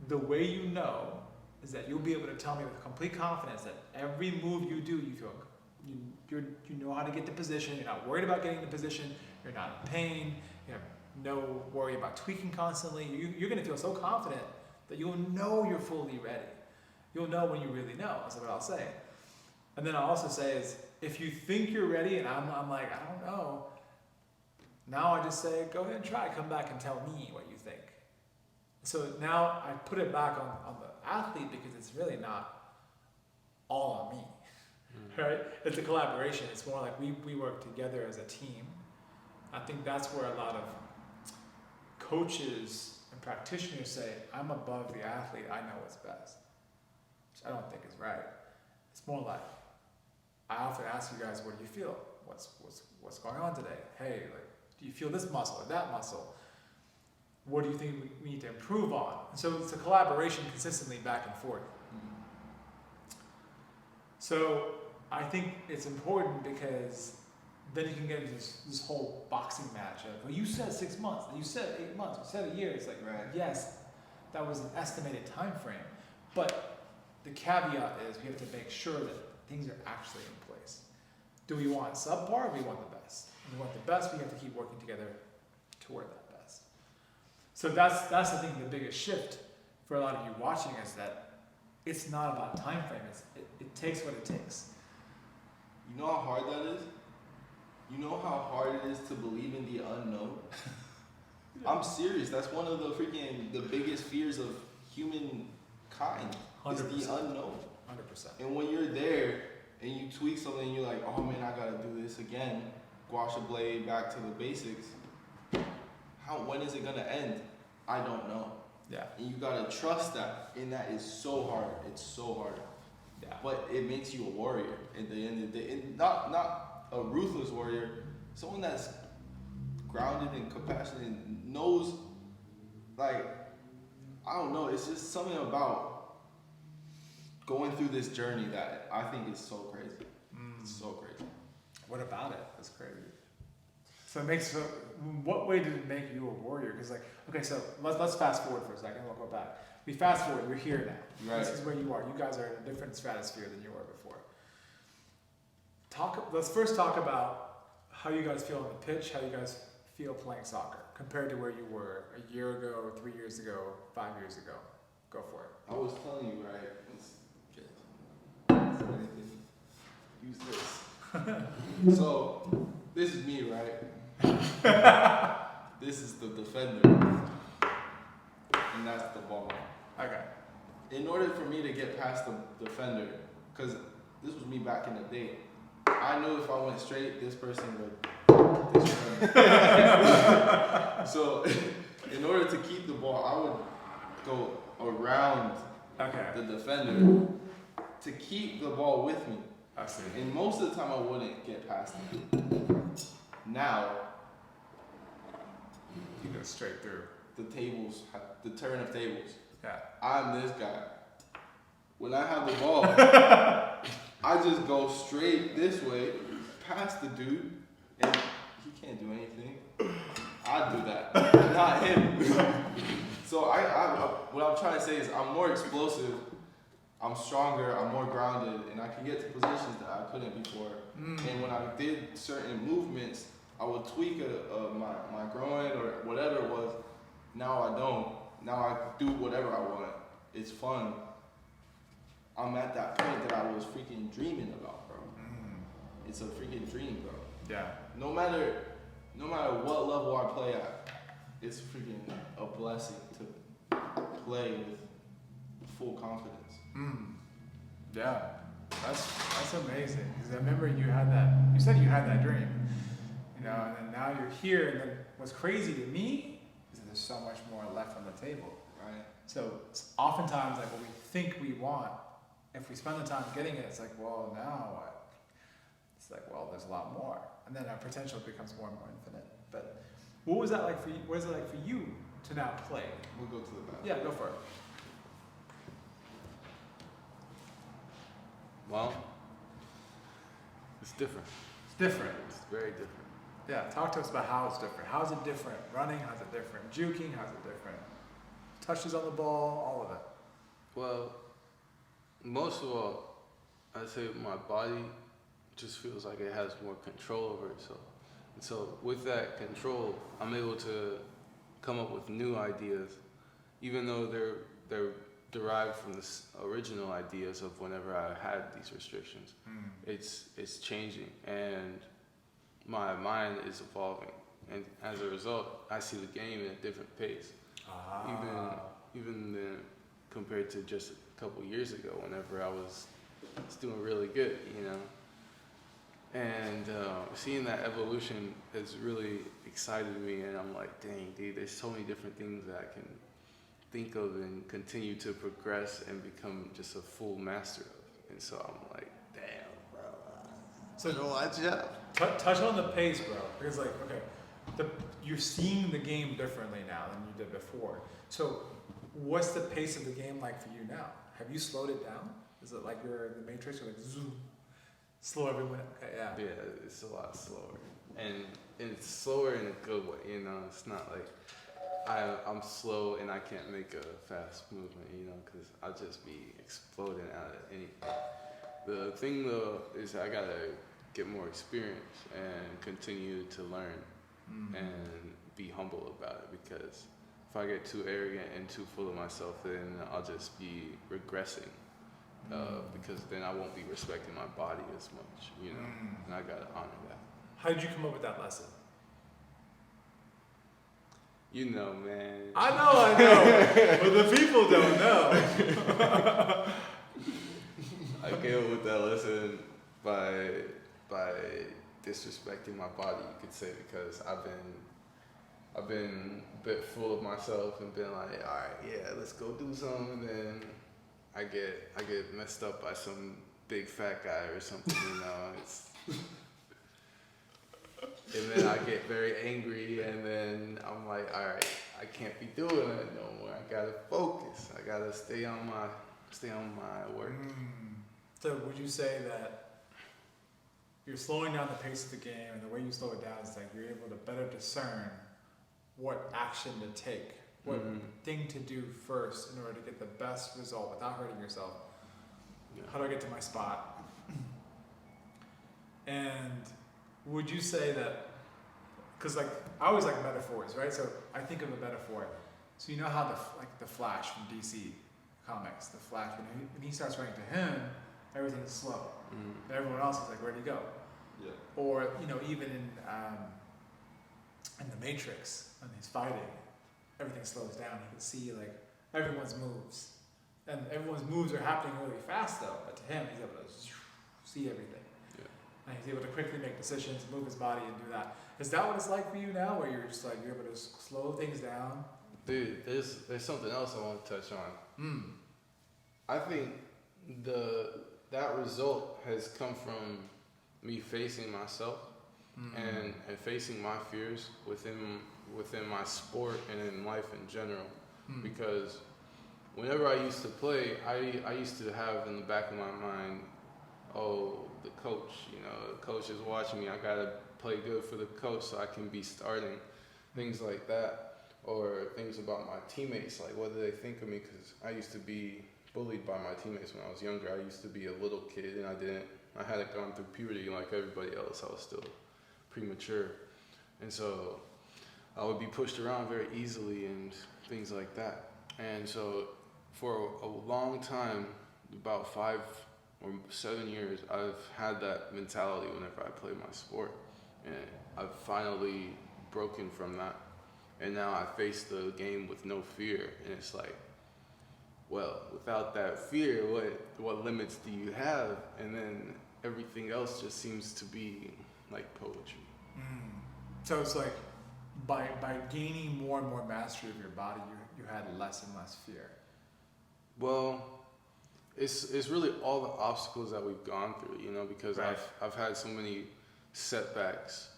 the way you know is that you'll be able to tell me with complete confidence that every move you do, you feel you know how to get the position. You're not worried about getting the position. You're not in pain. You have no worry about tweaking constantly. You're going to feel so confident that you'll know you're fully ready. You'll know when you really know. That's what I'll say. And then I'll also say is, if you think you're ready and I'm like, I don't know, now I just say, go ahead and try. Come back and tell me what you think. So now I put it back on the athlete, because it's really not all on me, right? It's a collaboration. It's more like we work together as a team. I think that's where a lot of coaches and practitioners say, I'm above the athlete, I know what's best. Which I don't think is right. It's more like, I often ask you guys, what do you feel? What's going on today? Hey, like, do you feel this muscle or that muscle? What do you think we need to improve on? And so it's a collaboration consistently back and forth. So I think it's important, because then you can get into this whole boxing match of, well, you said 6 months, and you said 8 months, you said a year. It's like, right. Yes, that was an estimated time frame. But the caveat is we have to make sure that things are actually in place. Do we want subpar or we want the best? If we want the best, we have to keep working together toward that best. So that's the thing, the biggest shift for a lot of you watching is that it's not about time frame. It takes what it takes. You know how hard that is? You know how hard it is to believe in the unknown? I'm serious. That's one of the biggest fears of humankind. 100%. Is the unknown. 100%. And when you're there and you tweak something and you're like, oh man, I gotta do this again, gouache a blade back to the basics. When is it gonna end? I don't know. Yeah. And you gotta trust that. And that is so hard. It's so hard. Yeah. But it makes you a warrior at the end of the day. And not a ruthless warrior, someone that's grounded and compassionate and knows, like, I don't know, it's just something about going through this journey that I think is so crazy. It's so crazy. What about it? That's crazy. So what way did it make you a warrior? Because okay, so let's fast forward for a second. We'll go back. We fast forward. You're here now. Right. This is where you are. You guys are in a different stratosphere than you were before. Let's first talk about how you guys feel on the pitch. How you guys feel playing soccer compared to where you were a year ago, 3 years ago, 5 years ago. Go for it. I was telling you, right? Use this. So, this is me, right? This is the defender. And that's the ball. Okay. In order for me to get past the defender, because this was me back in the day, I knew if I went straight, this person would disrespect me. So, in order to keep the ball, I would go around the defender to keep the ball with me. I see. And most of the time I wouldn't get past him. Now, you go straight through. The turn of tables. Yeah. I'm this guy. When I have the ball, I just go straight this way, past the dude, and he can't do anything. I do that, not him. So what I'm trying to say is I'm more explosive, I'm stronger, I'm more grounded, and I can get to positions that I couldn't before. And when I did certain movements, I would tweak my groin or whatever it was. Now I don't. Now I do whatever I want. It's fun. I'm at that point that I was freaking dreaming about, bro. It's a freaking dream, bro. Yeah. No matter what level I play at, it's freaking a blessing to play with full confidence. Yeah, that's amazing. Because I remember you said you had that dream, and then now you're here. And then what's crazy to me is that there's so much more left on the table. Right. So it's oftentimes like what we think we want, if we spend the time getting it, it's like, well, now what? It's like, well, there's a lot more, and then our potential becomes more and more infinite. But what was that like for you? What is it like for you to now play? We'll go to the back. Yeah, go for it. Well, it's different. It's different. It's very different. Yeah, talk to us about how it's different. How's it different? Running, how's it different? Juking, how's it different? Touches on the ball, all of it. Well, most of all, I'd say my body just feels like it has more control over itself. And so with that control, I'm able to come up with new ideas, even though they're derived from the original ideas of whenever I had these restrictions. It's changing, and my mind is evolving, and as a result, I see the game at a different pace. Even than compared to just a couple years ago, whenever I was doing really good, And seeing that evolution has really excited me, and I'm like, dang, dude, there's so many different things that I can think of and continue to progress and become just a full master of. And so I'm like, damn, bro. So watch out. Touch on the pace, bro. Because you're seeing the game differently now than you did before. So what's the pace of the game like for you now? Have you slowed it down? Is it like you're in the Matrix, you're like zoom, slow everyone? Okay, yeah. Yeah, it's a lot slower, and it's slower in a good way. It's not like I'm slow and I can't make a fast movement, you know, because I'll just be exploding out of anything. The thing though is I gotta get more experience and continue to learn and be humble about it, because if I get too arrogant and too full of myself, then I'll just be regressing. Because then I won't be respecting my body as much, you know, and I gotta honor that. How did you come up with that lesson? You know, man. I know, but the people don't know. I came up with that lesson by disrespecting my body, you could say, because I've been a bit full of myself and been like, all right, yeah, let's go do something, and then I get messed up by some big fat guy or something, you know. And then I get very angry, and then I'm like, all right, I can't be doing that no more. I gotta focus. I gotta stay on my work. So would you say that you're slowing down the pace of the game, and the way you slow it down is like you're able to better discern what action to take, what thing to do first in order to get the best result without hurting yourself? Yeah. How do I get to my spot? And would you say that, because like I always like metaphors, right? So I think of a metaphor. So you know how the Flash from DC Comics, the Flash, when he starts running to him, everything's slow. But everyone else is like, where'd he go? Yeah. Or even in the Matrix, when he's fighting, everything slows down. You can see like everyone's moves, and everyone's moves are happening really fast though. But to him, he's able to see everything. And he's able to quickly make decisions, move his body, and do that. Is that what it's like for you now, where you're just like you're able to slow things down? Dude, there's something else I want to touch on. I think that result has come from me facing myself and facing my fears within my sport and in life in general. Because whenever I used to play, I used to have in the back of my mind, oh, the coach, the coach is watching me. I gotta play good for the coach so I can be starting. Things like that. Or things about my teammates, like what do they think of me? Because I used to be bullied by my teammates when I was younger. I used to be a little kid, and I hadn't gone through puberty like everybody else. I was still premature. And so I would be pushed around very easily and things like that. And so for a long time, about 5 or 7 years, I've had that mentality whenever I play my sport. And I've finally broken from that. And now I face the game with no fear. And it's like, well, without that fear, what limits do you have? And then everything else just seems to be like poetry. So it's like by gaining more and more mastery of your body, you had less and less fear. Well, it's really all the obstacles that we've gone through, because Right. I've had so many setbacks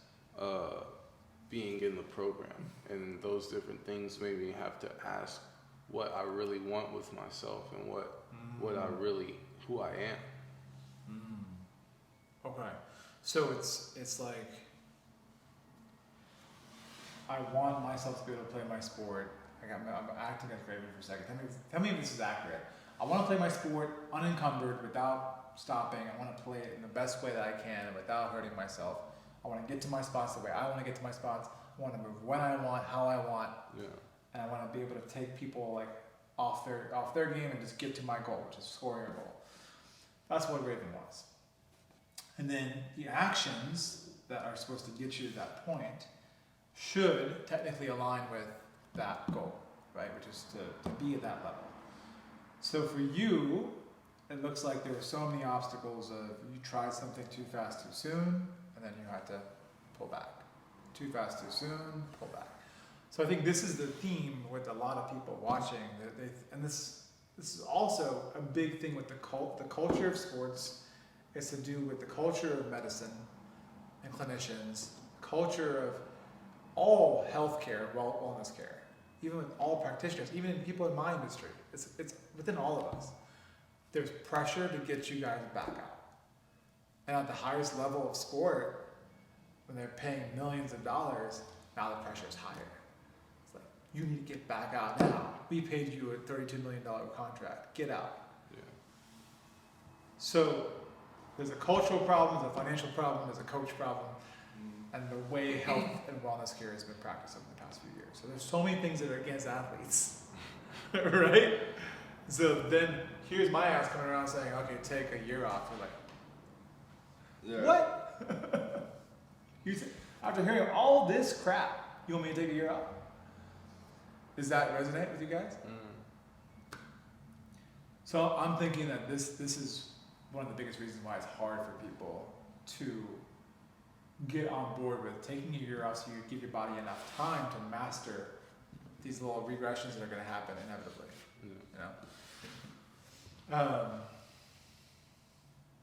being in the program, and those different things made me have to ask what I really want with myself and what I really, who I am. Okay, so it's like I want myself to be able to play my sport. I'm acting as gravity for a second. Tell me if this is accurate. I want to play my sport unencumbered, without stopping. I want to play it in the best way that I can and without hurting myself. I want to get to my spots the way I want to get to my spots. I want to move when I want, how I want, and I want to be able to take people like off their game and just get to my goal, which is scoring a goal. That's what Raven wants. And then the actions that are supposed to get you to that point should technically align with that goal, right? Which is to be at that level. So for you, it looks like there were so many obstacles of you tried something too fast too soon, and then you had to pull back. Too fast too soon, pull back. So I think this is the theme with a lot of people watching. And this is also a big thing with the culture of sports. It's to do with the culture of medicine and clinicians, culture of all healthcare, wellness care, even with all practitioners, even in people in my industry. It's within all of us. There's pressure to get you guys back out. And at the highest level of sport, when they're paying millions of dollars, now the pressure is higher. It's like, You need to get back out now. We paid you a $32 million contract. Get out. Yeah. So there's a cultural problem, there's a financial problem, there's a coach problem, and the way health and wellness care has been practiced over the past few years. So there's so many things that are against athletes, right? So then here's my ass coming around saying, okay, take a year off. You're like, what? You say, after hearing all this crap, you want me to take a year off? Does that resonate with you guys? So I'm thinking that this is one of the biggest reasons why it's hard for people to get on board with taking a year off so you give your body enough time to master these little regressions that are going to happen inevitably. You know?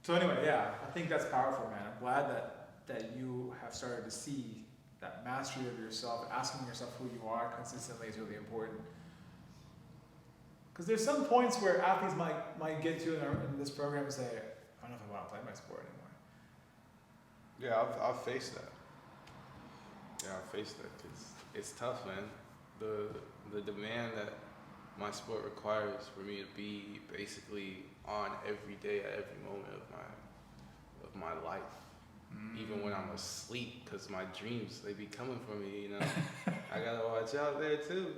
So anyway, yeah, I think that's powerful, man. I'm glad that you have started to see that mastery of yourself, asking yourself who you are consistently is really important. Because there's some points where athletes might get to in this program and say, I don't know if I want to play my sport anymore. Yeah, I've faced that. Yeah, I've faced that. It's tough, man. The demand that my sport requires for me to be basically on every day at every moment of my life. Even when I'm asleep, because my dreams, they be coming for me, you know. I gotta watch out there too.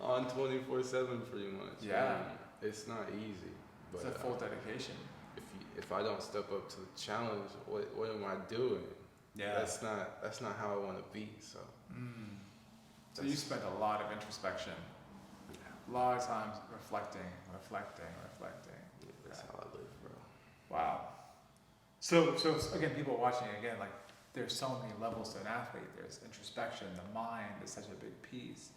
On 24/7 pretty much. Yeah. It's not easy. But It's a full dedication. if I don't step up to the challenge, what am I doing? Yeah. That's not how I want to be. So. So you spent a lot of introspection. A lot of times reflecting. Yeah, that's how I live, bro. Wow. So again, people watching again, like there's so many levels to an athlete. There's introspection. The mind is such a big piece.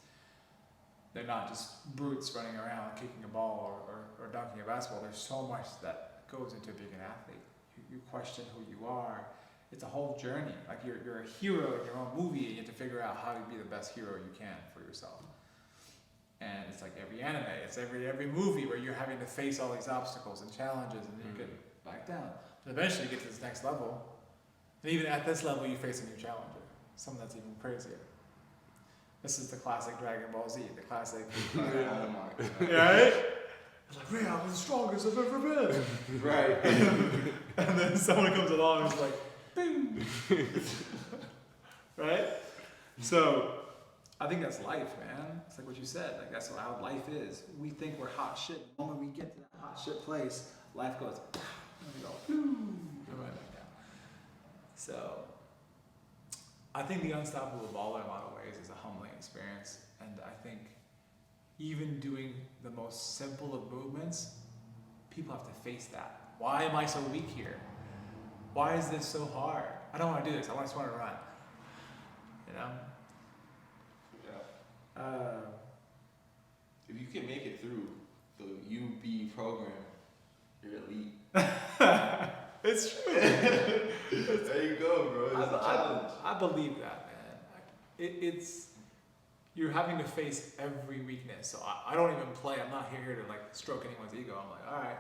They're not just brutes running around kicking a ball or dunking a basketball. There's so much that goes into being an athlete. You question who you are. It's a whole journey. Like you're a hero in your own movie, and you have to figure out how to be the best hero you can for yourself. And it's like every anime, it's every movie where you're having to face all these obstacles and challenges, and you get back down. But eventually you get to this next level, and even at this level you face a new challenger, someone that's even crazier. This is the classic Dragon Ball Z, the classic. Oh my God. Right? It's like, man, I'm the strongest I've ever been. Right. And then someone comes along and is like, boom. Right? So I think that's life, man. It's like what you said. Like that's how life is. We think we're hot shit. The moment we get to that hot shit place, life goes, and we go, boom, go right back down. So I think the unstoppable baller in a lot of ways is a humbling experience. And I think even doing the most simple of movements, people have to face that. Why am I so weak here? Why is this so hard? I don't want to do this. I just want to run. You know? Yeah. If you can make it through the UB program, you're elite. It's true. There you go, bro. It's a challenge. I believe that, man. It's you're having to face every weakness. So I don't even play. I'm not here to like stroke anyone's ego. I'm like, all right,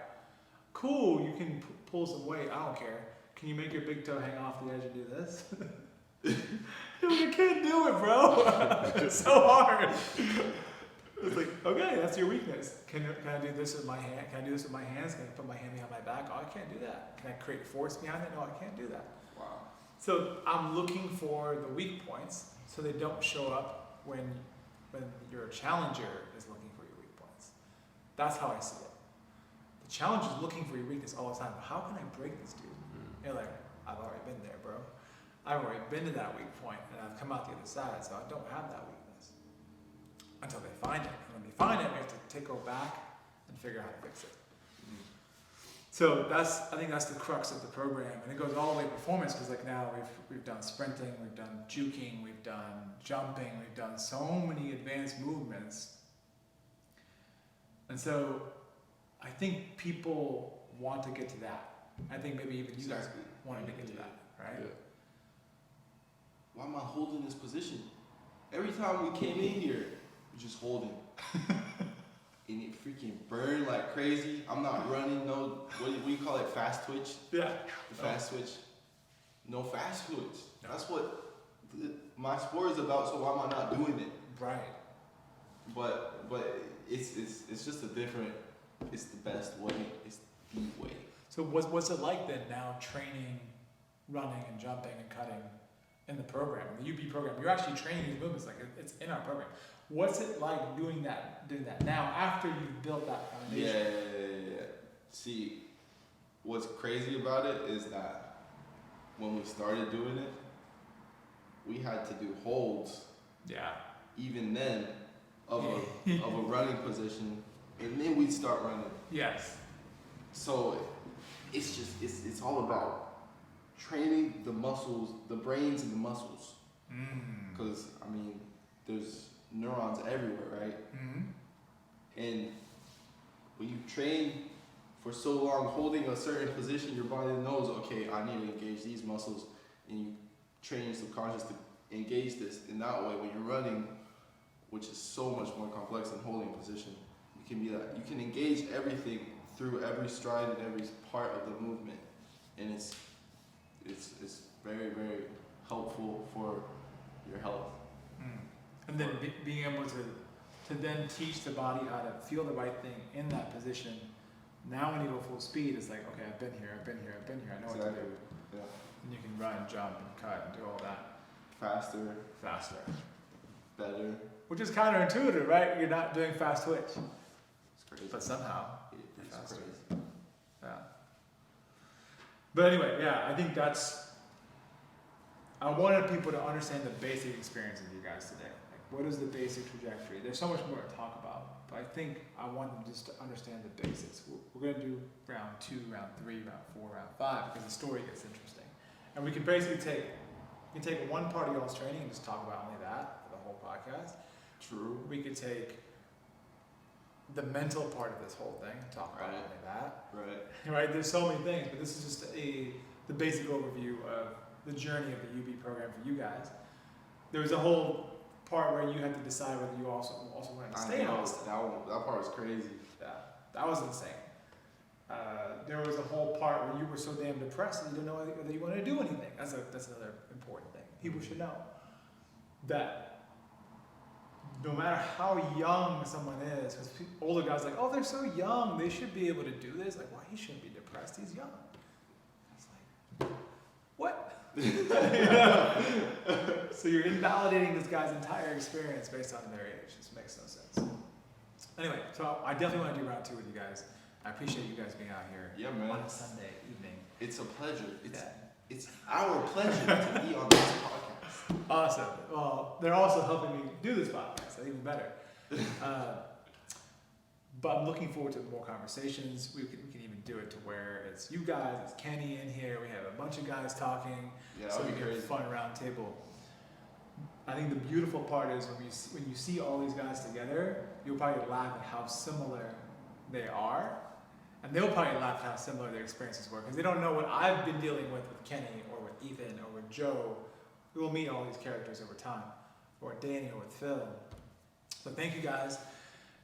cool. You can pull some weight. I don't care. Can you make your big toe hang off the edge and do this? You can't do it, bro. It's so hard. It's like, okay, that's your weakness. Can I do this with my hand? Can I do this with my hands? Can I put my hand behind my back? Oh, I can't do that. Can I create force behind it? No, I can't do that. Wow. So I'm looking for the weak points so they don't show up when your challenger is looking for your weak points. That's how I see it. The challenger is looking for your weakness all the time. How can I break this dude? You're like, I've already been there, bro. I've already been to that weak point, and I've come out the other side, so I don't have that weakness. Until they find it. And when they find it, we have to go back and figure out how to fix it. So I think that's the crux of the program, and it goes all the way to performance, because like now we've done sprinting, we've done juking, we've done jumping, we've done so many advanced movements. And so I think people want to get to that. I think maybe even you guys wanted to get to that, right? Yeah. Why am I holding this position? Every time we came in here, we're just holding. And it freaking burned like crazy. I'm not running, no, what do you call it, fast twitch? Yeah. The fast twitch. No fast twitch. That's what my sport is about, so why am I not doing it? Right. But it's just a different. It's the best way. It's the way. So what's it like then now training, running and jumping and cutting in the program, the UB program? You're actually training these movements, like it's in our program. What's it like doing that now after you've built that foundation? Yeah. See, what's crazy about it is that when we started doing it, we had to do holds. Yeah. Even then, of a running position, and then we'd start running. Yes. So it's just it's all about training the muscles, the brains and the muscles. Because I mean, there's neurons everywhere, right? And when you train for so long holding a certain position, your body knows, okay, I need to engage these muscles, and you train your subconscious to engage this. In that way, when you're running, which is so much more complex than holding a position, you can engage everything through every stride and every part of the movement, and it's very, very helpful for your health. And then being able to then teach the body how to feel the right thing in that position. Now when you go full speed, it's like, okay, I've been here, I know what to do. Yeah. And you can run, jump, and cut, and do all that. Faster. Better. Which is counterintuitive, right? You're not doing fast twitch. It's crazy. But somehow. It's faster. crazy. Yeah. But anyway, yeah, I think I wanted people to understand the basic experience of you guys today. Like, what is the basic trajectory? There's so much more to talk about, but I think I want them just to understand the basics. We're going to do round 2, round 3, round 4, round 5, because the story gets interesting. And we can basically take one part of y'all's training and just talk about only that for the whole podcast. True. We could take the mental part of this whole thing and talk about only that. Right. Right? There's so many things, but this is just the basic overview of the journey of the UB program for you guys. There was a whole part where you had to decide whether you also wanted to stay in Austin. That part was crazy. Yeah, that was insane. There was a whole part where you were so damn depressed that you didn't know whether you wanted to do anything. That's another important thing. People should know that no matter how young someone is, because older guys are like, oh, they're so young, they should be able to do this. Like, well, he shouldn't be depressed. He's young. It's like, what? So you're invalidating this guy's entire experience based on their age. This makes no sense. Anyway, so I definitely want to do round 2 with you guys. I appreciate you guys being out here on a Sunday evening. It's a pleasure. It's our pleasure to be on this podcast. Awesome. Well, they're also helping me do this podcast. That's even better. But I'm looking forward to more conversations. We can even do it to where it's you guys, it's Kenny in here. We have a bunch of guys talking. Yeah, so we get a fun round table. I think the beautiful part is when you see all these guys together, you'll probably laugh at how similar they are. And they'll probably laugh at how similar their experiences were because they don't know what I've been dealing with Kenny or with Ethan or with Joe. We will meet all these characters over time, or Danny or with Phil. So thank you guys.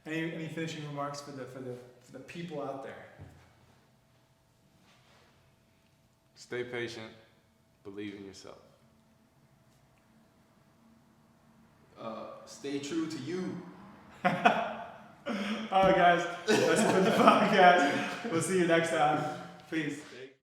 Any finishing remarks for the people out there? Stay patient. Believe in yourself. Stay true to you. All right, guys. That's it for the podcast. We'll see you next time. Peace.